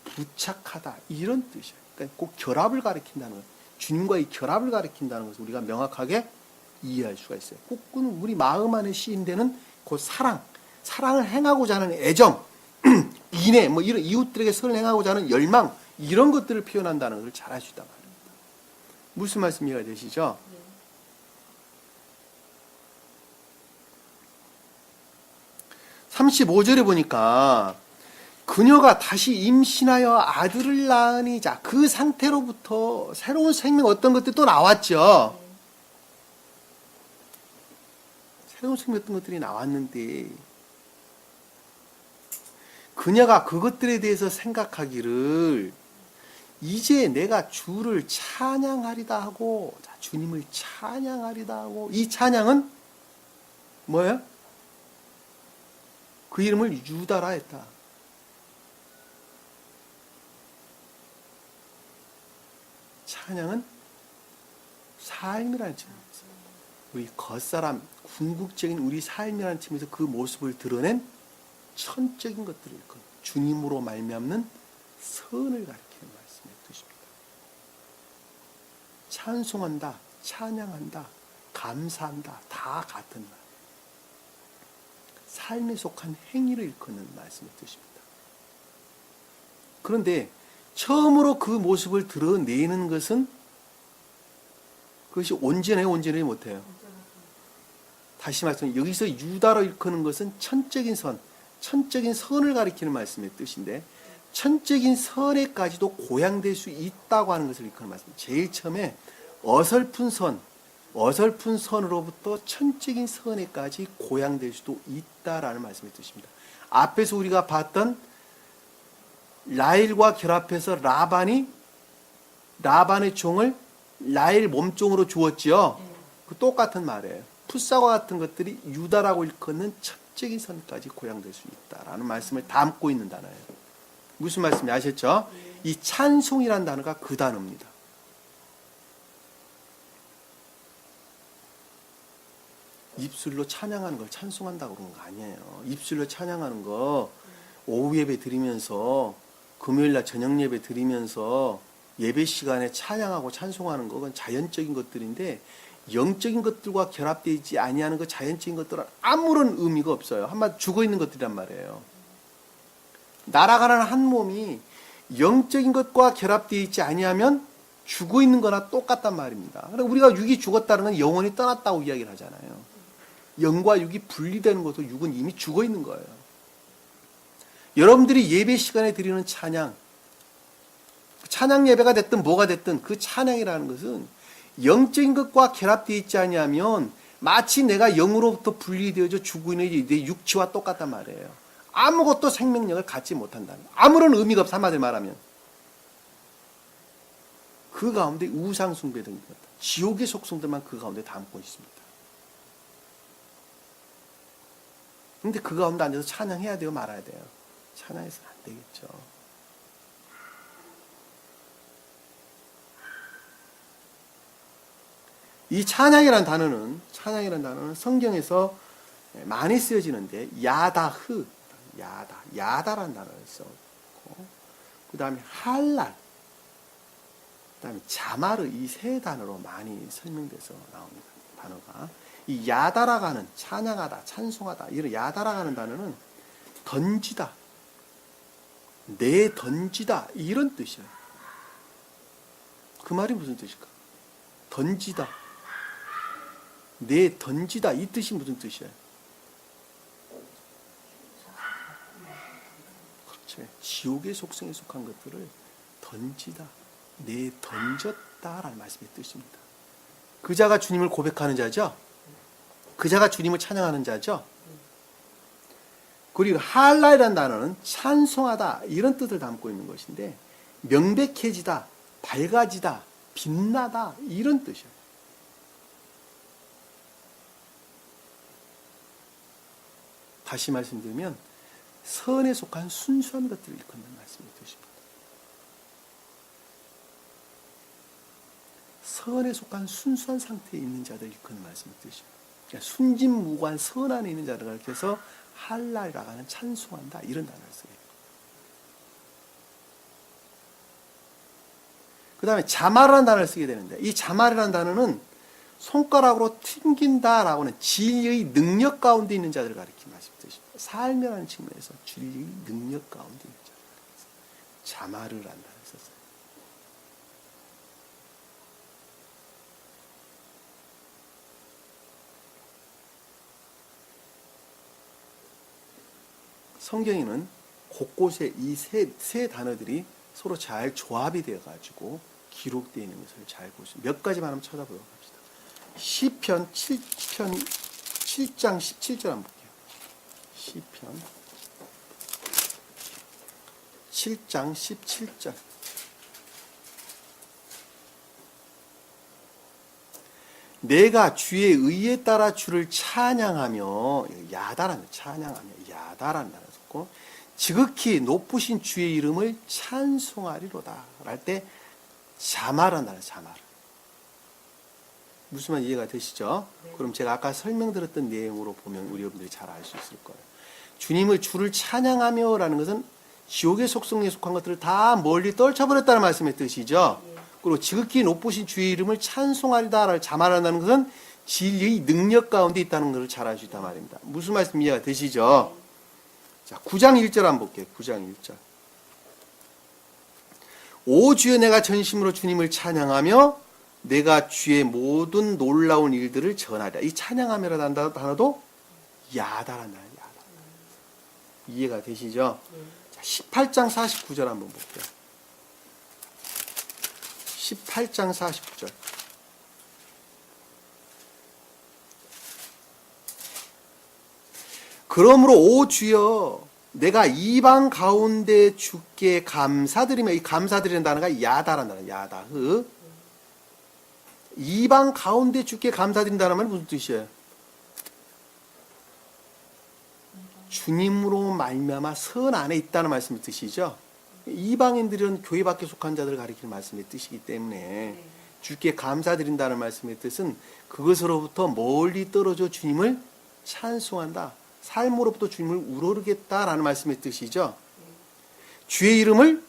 부착하다 이런 뜻이에요. 그러니까 꼭 결합을 가리킨다는 거예요. 주님과의 결합을 가리킨다는 것을 우리가 명확하게 이해할 수가 있어요. 꼭은 우리 마음 안에 시인되는 그 사랑을 행하고자 하는 애정, 인애, 뭐 이런 이웃들에게 선을 행하고자 하는 열망 이런 것들을 표현한다는 것을 잘 알 수 있단 말입니다. 무슨 말씀 이해가 되시죠? 35절에 보니까 그녀가 다시 임신하여 아들을 낳으니 자, 그 상태로부터 새로운 생명 어떤 것들이 또 나왔죠. 새로운 생명 어떤 것들이 나왔는데 그녀가 그것들에 대해서 생각하기를 이제 내가 주를 찬양하리다 하고 자, 주님을 찬양하리다 하고 이 찬양은 뭐예요? 그 이름을 유다라 했다. 찬양은 삶이라는 측면에서 우리 겉사람 궁극적인 우리 삶이라는 측면에서 그 모습을 드러낸 천적인 것들을 일컫는 주님으로 말미암는 선을 가리키는 말씀의 뜻입니다. 찬송한다, 찬양한다, 감사한다. 다 같은 말. 삶에 속한 행위를 일컫는 말씀의 뜻입니다. 그런데 처음으로 그 모습을 드러내는 것은 그것이 온전히 못해요. 다시 말씀, 여기서 유다로 일컫는 것은 천적인 선을 가리키는 말씀의 뜻인데, 천적인 선에까지도 고양될 수 있다고 하는 것을 일컫는 말씀. 제일 처음에 어설픈 선으로부터 천적인 선에까지 고양될 수도 있다라는 말씀의 뜻입니다. 앞에서 우리가 봤던 라헬과 결합해서 라반의 종을 라헬 몸종으로 주었지요. 그 똑같은 말이에요. 풋사과 같은 것들이 유다라고 일컫는 천적인 선까지 고양될 수 있다라는 말씀을 담고 있는 단어예요. 무슨 말씀인지 아셨죠? 이 찬송이라는 단어가 그 단어입니다. 입술로 찬양하는 걸 찬송한다고 그런 거 아니에요. 입술로 찬양하는 거 오후 예배 드리면서 금요일날 저녁 예배 드리면서 예배 시간에 찬양하고 찬송하는 건 자연적인 것들인데, 영적인 것들과 결합되어 있지 아니하는 그 자연적인 것들은 아무런 의미가 없어요. 한마디로 죽어있는 것들이란 말이에요. 날아가는 한 몸이 영적인 것과 결합되어 있지 아니하면 죽어있는 거나 똑같단 말입니다. 그러니까 우리가 육이 죽었다는 건 영혼이 떠났다고 이야기를 하잖아요. 영과 육이 분리되는 것도 육은 이미 죽어있는 거예요. 여러분들이 예배 시간에 드리는 찬양 예배가 됐든 뭐가 됐든 그 찬양이라는 것은 영적인 것과 결합되어 있지 아니하면 마치 내가 영으로부터 분리되어져 죽고 있는 내 육체와 똑같단 말이에요. 아무것도 생명력을 갖지 못한다는, 아무런 의미가 없어. 한마디로 말하면 그 가운데 우상 숭배 등 지옥의 속성들만 그 가운데 담고 있습니다. 근데 그 가운데 앉아서 찬양해야 돼요, 말아야 돼요? 찬양해서는 안 되겠죠. 이 찬양이라는 단어는 성경에서 많이 쓰여지는데, 야다라는 단어를 썼고, 그 다음에 할랄, 그 다음에 자마르, 이 세 단어로 많이 설명돼서 나옵니다. 단어가. 이 야다라가 하는 찬양하다, 찬송하다, 이런 야다라가 하는 단어는 던지다, 내던지다, 이런 뜻이에요. 그 말이 무슨 뜻일까? 던지다, 내던지다, 이 뜻이 무슨 뜻이에요? 그렇죠. 지옥의 속성에 속한 것들을 던지다, 내던졌다라는 말씀의 뜻입니다. 그 자가 주님을 고백하는 자죠. 그 자가 주님을 찬양하는 자죠. 그리고 할랄이라는 단어는 찬송하다, 이런 뜻을 담고 있는 것인데, 명백해지다, 밝아지다, 빛나다, 이런 뜻이에요. 다시 말씀드리면 선에 속한 순수한 것들을 일컫는 말씀의 뜻입니다. 선에 속한 순수한 상태에 있는 자들을 일컫는 말씀의 뜻입니다. 그러니까 순진무구한 선 안에 있는 자들을 가리켜서 할랄이라고 하는 찬송한다, 이런 단어를 써요. 그 다음에 자마라는 단어를 쓰게 되는데, 이 자마라는 단어는 손가락으로 튕긴다라고는 진리의 능력 가운데 있는 자들을 가리키는 말씀의 뜻입니다. 삶이라는 측면에서 진리의 능력 가운데 있는 자들을 가리켜서 자마르라는 단어를 썼어요. 성경에는 곳곳에 이 세 단어들이 서로 잘 조합이 되어가지고 기록되어 있는 것을 잘 보시면, 몇 가지만 한번 찾아보도록 합시다. 시편 7장 17절 한번 볼게요. 시편 7장 17절. 내가 주의 의에 따라 주를 찬양하며, 야다라는 야다라는 단어 썼고, 지극히 높으신 주의 이름을 찬송하리로다 할 때 자마라는 단어, 자마라. 무슨 말 이해가 되시죠? 네. 그럼 제가 아까 설명드렸던 내용으로 보면 우리 여러분들이 잘 알 수 있을 거예요. 주를 찬양하며 라는 것은 지옥의 속성에 속한 것들을 다 멀리 떨쳐버렸다는 말씀의 뜻이죠. 네. 그리고 지극히 높으신 주의 이름을 찬송하리다를 자말한다는 것은 진리의 능력 가운데 있다는 것을 잘 알 수 있단 말입니다. 무슨 말씀 이해가 되시죠? 자, 9장 1절 한번 볼게요. 9장 1절. 오 주여 내가 전심으로 주님을 찬양하며 내가 주의 모든 놀라운 일들을 전하리라. 이 찬양하며라는 단어도 야다란다. 야다. 이해가 되시죠? 자, 18장 49절 한번 볼게요. 18장 49절. 그러므로 오 주여 내가 이방 가운데 주께 감사드리며, 이 감사드리는 단어가 야다라는 단어, 야다흐. 이방 가운데 주께 감사드린다는 말은 무슨 뜻이에요? 주님으로 말미암아 선 안에 있다는 말씀의 뜻이죠. 이방인들은 교회 밖에 속한 자들을 가리키는 말씀의 뜻이기 때문에 주께 감사드린다는 말씀의 뜻은 그것으로부터 멀리 떨어져 주님을 찬송한다. 삶으로부터 주님을 우러르겠다라는 말씀의 뜻이죠. 주의 이름을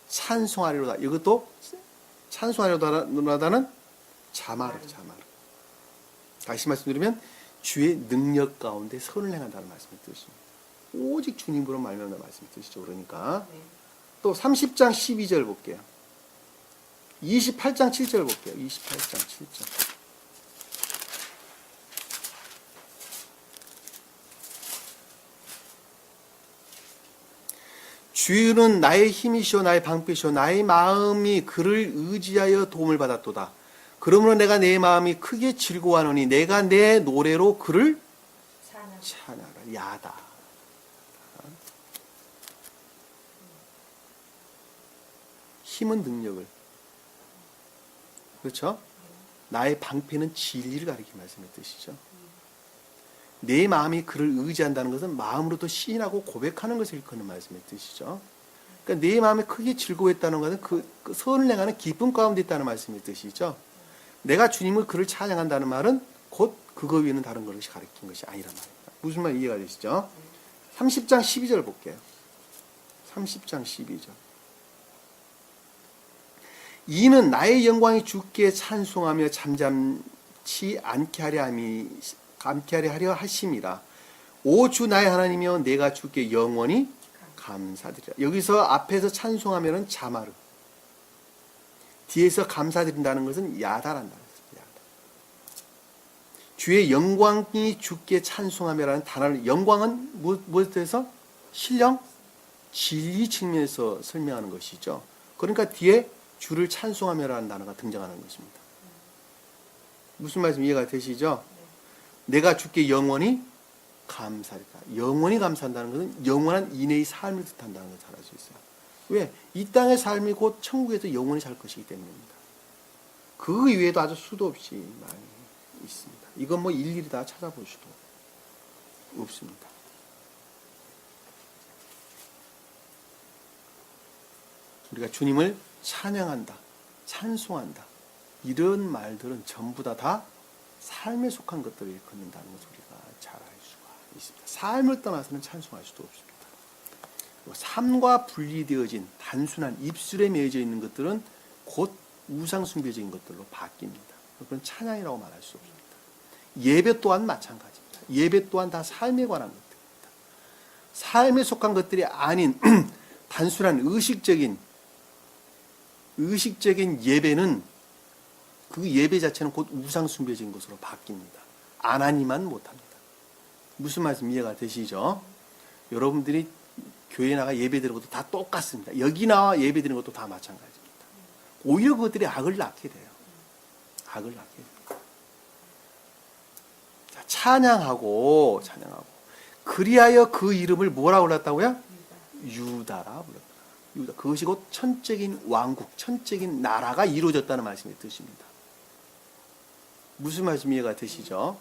찬송하리로다. 이것도 찬송하리로다는 자마르. 다시 말씀드리면 주의 능력 가운데 선을 행한다는 말씀의 뜻입니다. 오직 주님으로 말미암는 말씀의 뜻이죠. 그러니까 또 30장 12절 볼게요. 28장 7절 볼게요. 28장 7절. 주는 나의 힘이시오 나의 방패시오 나의 마음이 그를 의지하여 도움을 받았도다. 그러므로 내가 내 마음이 크게 즐거워하노니 내가 내 노래로 그를 찬양하라. 야다. 힘은 능력을, 그렇죠? 나의 방패는 진리를 가리키는 말씀의 뜻이죠. 내 마음이 그를 의지한다는 것은 마음으로도 시인하고 고백하는 것을 일컫는 말씀의 뜻이죠. 그러니까 내 마음에 크게 즐거워했다는 것은 그 선을 행하는 기쁨 가운데 있다는 말씀의 뜻이죠. 내가 주님을 그를 찬양한다는 말은 곧 그거 위에는 다른 것을 가리키는 것이 아니란 말입니다. 무슨 말 이해가 되시죠? 30장 12절 볼게요. 30장 12절. 이는 나의 영광이 주께 찬송하며 잠잠치 않게 하려 하심이라. 오 주 나의 하나님이여 내가 주께 영원히 감사드리라. 여기서 앞에서 찬송하면은 자마르, 뒤에서 감사드린다는 것은 야다란다. 야다. 주의 영광이 주께 찬송하며라는 단어를, 영광은 무엇에서? 신령, 진리 측면에서 설명하는 것이죠. 그러니까 뒤에 주를 찬송하며라는 단어가 등장하는 것입니다. 무슨 말씀 이해가 되시죠? 내가 주께 영원히 감사하리라. 영원히 감사한다는 것은 영원한 인내의 삶을 뜻한다는 걸 잘 알 수 있어요. 왜? 이 땅의 삶이 곧 천국에서 영원히 살 것이기 때문입니다. 그 이외에도 아주 수도 없이 많이 있습니다. 이건 뭐 일일이 다 찾아볼 수도 없습니다. 우리가 주님을 찬양한다, 찬송한다, 이런 말들은 전부 다 삶에 속한 것들을 일컫는다는 것을 우리가 잘 알 수가 있습니다. 삶을 떠나서는 찬송할 수도 없습니다. 삶과 분리되어진 단순한 입술에 매여져 있는 것들은 곧 우상 숭배적인 것들로 바뀝니다. 그건 찬양이라고 말할 수 없습니다. 예배 또한 마찬가지입니다. 예배 또한 다 삶에 관한 것들입니다. 삶에 속한 것들이 아닌 단순한 의식적인 예배는 그 예배 자체는 곧 우상 숭배적인 것으로 바뀝니다. 안 하니만 못합니다. 무슨 말씀 이해가 되시죠? 여러분들이 교회 나가 예배 드리는 것도 다 똑같습니다. 여기 나와 예배 드리는 것도 다 마찬가지입니다. 오히려 그것들이 악을 낳게 돼요. 악을 낳게 돼요. 자, 찬양하고 그리하여 그 이름을 뭐라고 불렀다고요? 유다라 불렀다. 유다. 그것이 곧 천적인 왕국, 천적인 나라가 이루어졌다는 말씀의 뜻입니다. 무슨 말씀 이해가 되시죠?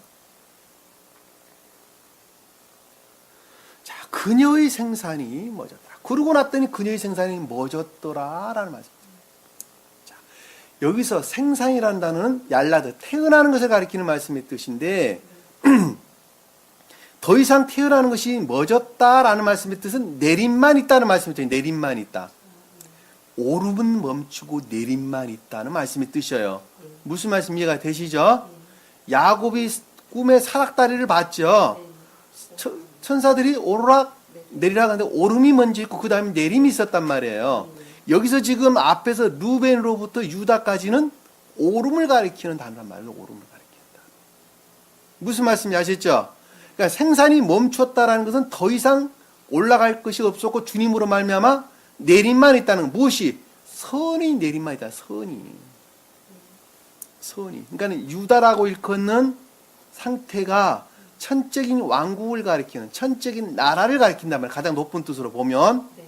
자, 그녀의 생산이 멎었더라. 그러고 났더니 그녀의 생산이 멎었더라라는 말씀입니다. 자, 여기서 생산이라는 단어는 얄라드, 태어나는 것을 가리키는 말씀의 뜻인데 더 이상 태어나는 것이 멎었다라는 말씀의 뜻은 내림만 있다는 말씀의 뜻이에요. 내림만 있다. 오름은 멈추고 내림만 있다는 말씀의 뜻이에요. 무슨 말씀 이해가 되시죠? 야곱이 꿈에 사닥다리를 봤죠. 네. 천사들이 오르락 네. 내리락 하는데 오름이 먼저 있고 그 다음에 내림이 있었단 말이에요. 여기서 지금 앞에서 루벤으로부터 유다까지는 오름을 가리키는 단어란 말로 오름을 가리킨다. 무슨 말씀인지 아셨죠? 그러니까 생산이 멈췄다라는 것은 더 이상 올라갈 것이 없었고 주님으로 말미암아 내림만 있다는 것. 무엇이? 선이 내림만 있다. 선이. 그러니까 유다라고 일컫는 상태가 천적인 왕국을 가리키는 천적인 나라를 가리킨단 말이에요. 가장 높은 뜻으로 보면. 네.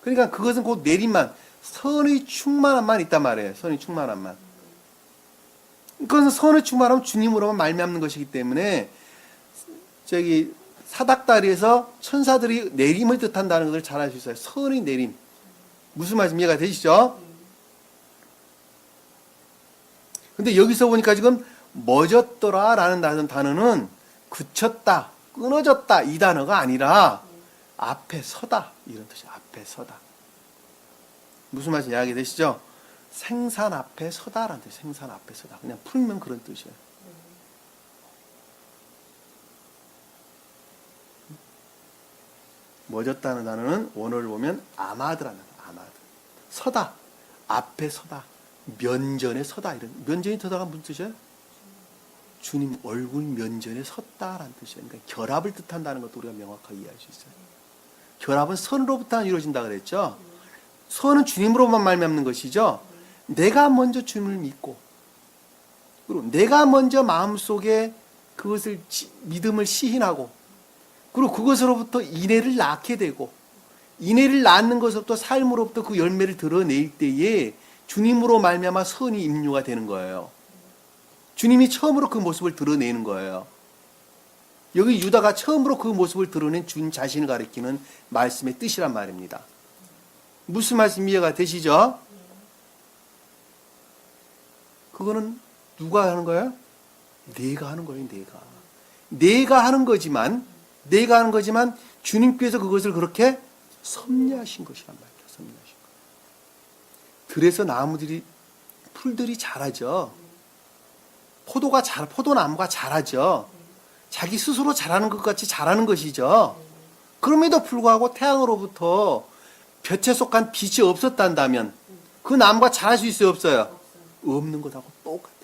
그러니까 그것은 곧 내림만, 선의 충만함만 있단 말이에요. 선의 충만함만. 그것은 선의 충만함은 주님으로만 말미암는 것이기 때문에 저기 사닥다리에서 천사들이 내림을 뜻한다는 것을 잘 알 수 있어요. 선의 내림. 무슨 말씀 이해가 되시죠? 근데 여기서 보니까 지금 멎었더라라는 단어는 그쳤다, 끊어졌다 이 단어가 아니라 앞에 서다 이런 뜻이에요. 앞에 서다. 무슨 말인지 이해하게 되시죠? 생산 앞에 서다라는 뜻이에요. 생산 앞에 서다. 그냥 풀면 그런 뜻이에요. 멎었다는 단어는 원어를 보면 아마드라는 단어. 아마드. 서다. 앞에 서다. 면전에 서다. 이런 면전에 서다가 무슨 뜻이에요? 주님 얼굴 면전에 섰다라는 뜻이에요. 그러니까 결합을 뜻한다는 것도 우리가 명확하게 이해할 수 있어요. 결합은 선으로부터 이루어진다 그랬죠. 선은 주님으로만 말미암는 것이죠. 내가 먼저 주님을 믿고 그리고 내가 먼저 마음속에 그것을 믿음을 시인하고 그리고 그것으로부터 인애를 낳게 되고 인애를 낳는 것으로부터 삶으로부터 그 열매를 드러낼 때에 주님으로 말미암아 선이 임류가 되는 거예요. 주님이 처음으로 그 모습을 드러내는 거예요. 여기 유다가 처음으로 그 모습을 드러낸 주님 자신을 가리키는 말씀의 뜻이란 말입니다. 무슨 말씀 이해가 되시죠? 그거는 누가 하는 거예요? 내가 하는 거예요, 내가. 내가 하는 거지만 주님께서 그것을 그렇게 섭리하신 것이란 말이에요. 섭리하신 것. 들에서 나무들이, 풀들이 자라죠. 포도나무가 자라죠. 자기 스스로 자라는 것 같이 자라는 것이죠. 그럼에도 불구하고 태양으로부터 볕에 속한 빛이 없었단다면 그 나무가 자랄 수 있어요, 없어요? 없는 것하고 똑같아요.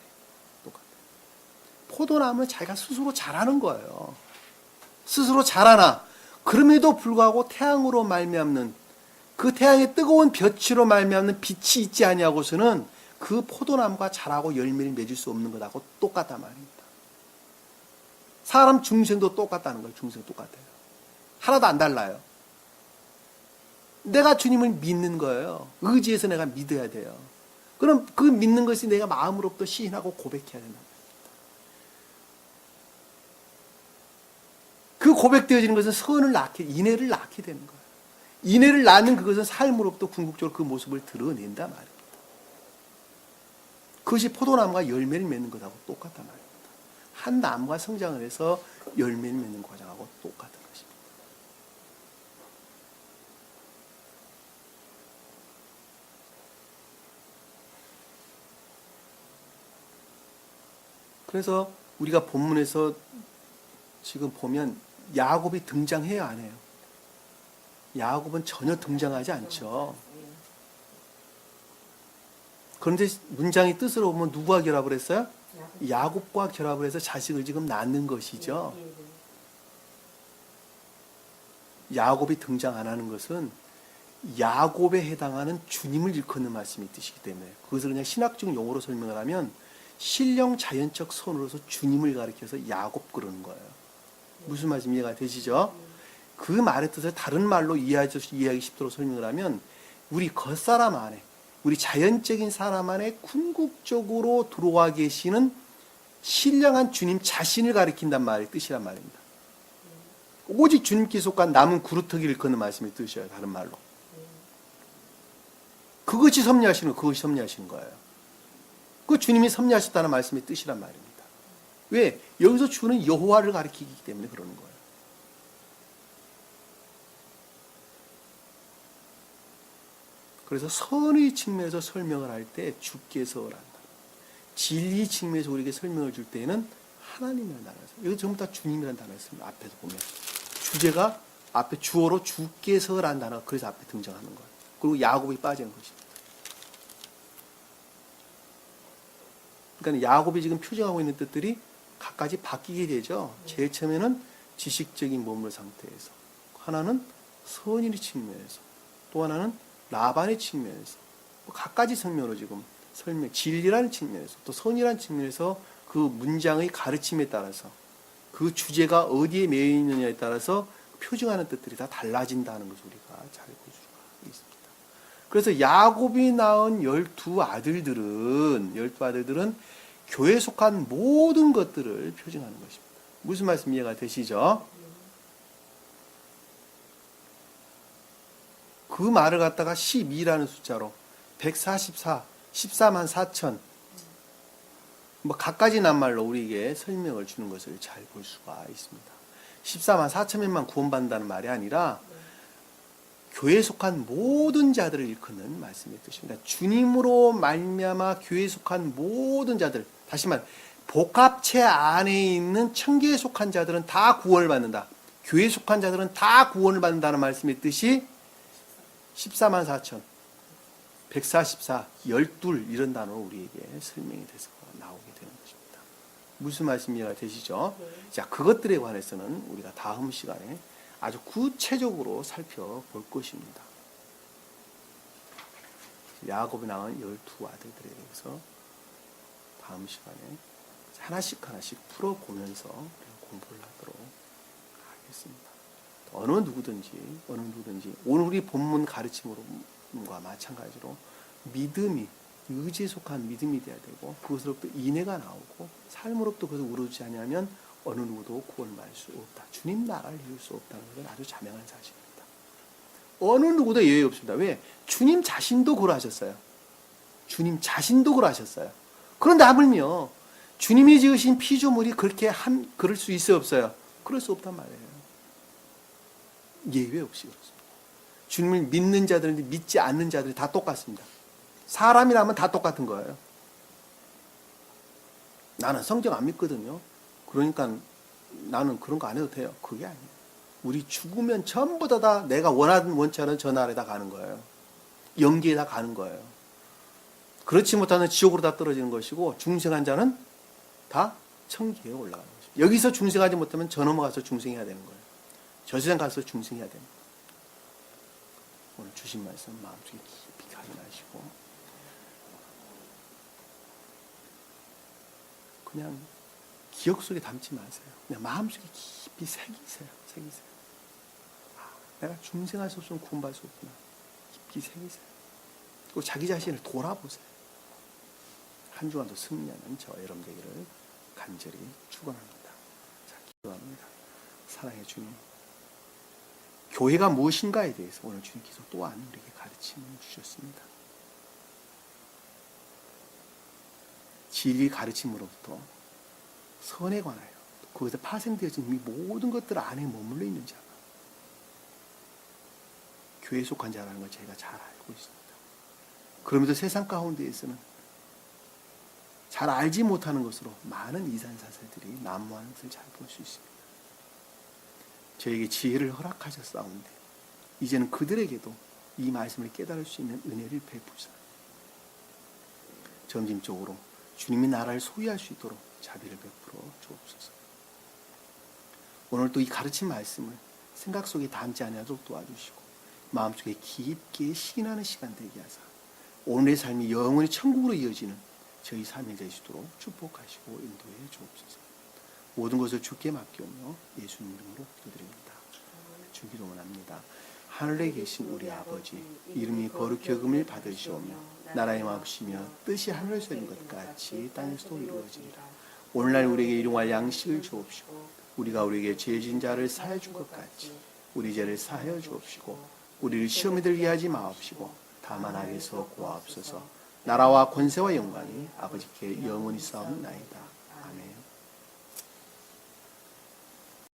포도나무는 자기가 스스로 자라는 거예요. 스스로 자라나 그럼에도 불구하고 태양으로 말미암는 그 태양의 뜨거운 볕으로 말미암는 빛이 있지 아니하고서는 그 포도나무가 자라고 열매를 맺을 수 없는 것하고 똑같단 말입니다. 사람 중생도 똑같다는 거예요. 중생 똑같아요. 하나도 안 달라요. 내가 주님을 믿는 거예요. 의지해서 내가 믿어야 돼요. 그럼 그 믿는 것이 내가 마음으로부터 시인하고 고백해야 된다. 그 고백되어지는 것은 선을 낳게, 인애를 낳게 되는 거예요. 인애를 낳는 그것은 삶으로부터 궁극적으로 그 모습을 드러낸다 말입니다. 그것이 포도나무가 열매를 맺는 것하고 똑같단 말입니다. 한 나무가 성장을 해서 열매를 맺는 과정하고 똑같은 것입니다. 그래서 우리가 본문에서 지금 보면 야곱이 등장해요, 안 해요? 야곱은 전혀 등장하지 않죠. 그런데 문장의 뜻으로 보면 누구와 결합을 했어요? 야곱과 결합을 해서 자식을 지금 낳는 것이죠. 야곱이 등장 안 하는 것은 야곱에 해당하는 주님을 일컫는 말씀이 뜻이기 때문에 그것을 그냥 신학적 용어로 설명을 하면 신령 자연적 손으로서 주님을 가리켜서 야곱 그러는 거예요. 무슨 말씀 이해가 되시죠? 그 말의 뜻을 다른 말로 이해하기 쉽도록 설명을 하면 우리 겉사람 안에 우리 자연적인 사람 안에 궁극적으로 들어와 계시는 신령한 주님 자신을 가리킨단 말의 뜻이란 말입니다. 오직 주님께 속한 남은 구루터기를 걷는 말씀의 뜻이에요. 다른 말로. 그것이 섭리하시는 거, 그것이 섭리하시는 거예요. 그 주님이 섭리하셨다는 말씀의 뜻이란 말입니다. 왜? 여기서 주는 여호와를 가리키기 때문에 그러는 거예요. 그래서 선의 측면에서 설명을 할 때 주께서란다. 진리 측면에서 우리에게 설명을 줄 때에는 하나님이라는 단어가 있어요. 여기 전부 다 주님이라는 단어가 있습니다. 앞에서 보면. 주제가 앞에 주어로 주께서라는 단어가 그래서 앞에 등장하는 거예요. 그리고 야곱이 빠지는 것입니다. 그러니까 야곱이 지금 표정하고 있는 뜻들이 각가지 바뀌게 되죠. 제일 처음에는 지식적인 몸물 상태에서, 하나는 선인의 측면에서, 또 하나는 라반의 측면에서, 각가지 설명으로 지금 진리라는 측면에서, 또 선이라는 측면에서 그 문장의 가르침에 따라서 그 주제가 어디에 매여 있느냐에 따라서 표정하는 뜻들이 다 달라진다는 것을 우리가 잘 볼 수가 있습니다. 그래서 야곱이 낳은 12아들들은 교회에 속한 모든 것들을 표정하는 것입니다. 무슨 말씀 이해가 되시죠? 그 말을 갖다가 12라는 숫자로 144, 14만 4천 각가지 낱말로 우리에게 설명을 주는 것을 잘 볼 수가 있습니다. 14만 4천 명만 구원받는다는 말이 아니라 교회에 속한 모든 자들을 일컫는 말씀의 뜻입니다. 주님으로 말미암아 교회에 속한 모든 자들, 다시 말 복합체 안에 있는 청교에 속한 자들은 다 구원을 받는다. 교회에 속한 자들은 다 구원을 받는다는 말씀의 뜻이 14만 4천, 144, 12 이런 단어로 우리에게 설명이 돼서 나오게 되는 것입니다. 무슨 말씀이가 되시죠? 자, 그것들에 관해서는 우리가 다음 시간에 아주 구체적으로 살펴볼 것입니다. 야곱이 낳은 12아들들에 대해서 다음 시간에 하나씩 풀어보면서 공부를 하도록 하겠습니다. 어느 누구든지 오늘 우리 본문 가르침과 마찬가지로 믿음이, 의지에 속한 믿음이 돼야 되고, 그것으로부터 인애가 나오고 삶으로부터 그것을 우러지 않으면 어느 누구도 구원을 받을 수 없다. 주님 나라를 이룰 수 없다는 것은 아주 자명한 사실입니다. 어느 누구도 예외 없습니다. 왜? 주님 자신도 그러하셨어요. 주님 자신도 그러하셨어요. 그런데 하물며 주님이 지으신 피조물이 그럴 수 있어요, 없어요? 그럴 수 없단 말이에요. 예외 없이 그렇습니다. 주님을 믿는 자들인데 믿지 않는 자들이 다 똑같습니다. 사람이라면 다 똑같은 거예요. 나는 성경 안 믿거든요. 그러니까 나는 그런 거 안 해도 돼요. 그게 아니에요. 우리 죽으면 전부 다 내가 원치 않은 저 나라에 다 가는 거예요. 영계에 다 가는 거예요. 그렇지 못하면 지옥으로 다 떨어지는 것이고, 중생한 자는 다 천국에 올라가는 것입니다. 여기서 중생하지 못하면 저 넘어가서 중생해야 되는 거예요. 저 세상 가서 중생해야 됩니다. 오늘 주신 말씀 마음속에 깊이 각인하시고 그냥 기억 속에 담지 마세요. 그냥 마음속에 깊이 새기세요. 내가 중생할 수 없으면 구원받을 수 없구나. 깊이 새기세요. 그리고 자기 자신을 돌아보세요. 한 주간도 승리하는 저와 여러분 되기를 간절히 축원합니다. 자, 기도합니다. 사랑의 주님, 교회가 무엇인가에 대해서 오늘 주님께서 또한 우리에게 가르침을 주셨습니다. 진리 가르침으로부터 선에 관하여 거기서 파생되어진 이 모든 것들 안에 머물러 있는 자가 교회에 속한 자라는 걸 저희가 잘 알고 있습니다. 그러면서 세상 가운데에서는 잘 알지 못하는 것으로 많은 이산사설들이 난무하는 것을 잘 볼 수 있습니다. 저에게 지혜를 허락하셨사온데 이제는 그들에게도 이 말씀을 깨달을 수 있는 은혜를 베푸사 점진적으로 주님의 나라를 소유할 수 있도록 자비를 베풀어 주옵소서. 오늘 또 이 가르친 말씀을 생각 속에 담지 않도록 도와주시고 마음속에 깊게 시인하는 시간 되게 하사 오늘의 삶이 영원히 천국으로 이어지는 저희 삶이 되시도록 축복하시고 인도해 주옵소서. 모든 것을 주께 맡겨오며 예수님 이름으로 기도드립니다. 주기도 원합니다. 하늘에 계신 우리 아버지, 이름이 거룩히 여김을 받으시오며 나라의 마음이시며 뜻이 하늘에서 이룬 것 같이 땅에서도 이루어지리라. 오늘날 우리에게 일용할 양식을 주옵시고 우리가 우리에게 죄 진 자를 사하여 준 것 같이 우리 죄를 사하여 주옵시고 우리를 시험에 들게 하지 마옵시고 다만 악에서 구하옵소서. 나라와 권세와 영광이 아버지께 영원히 싸움나이다.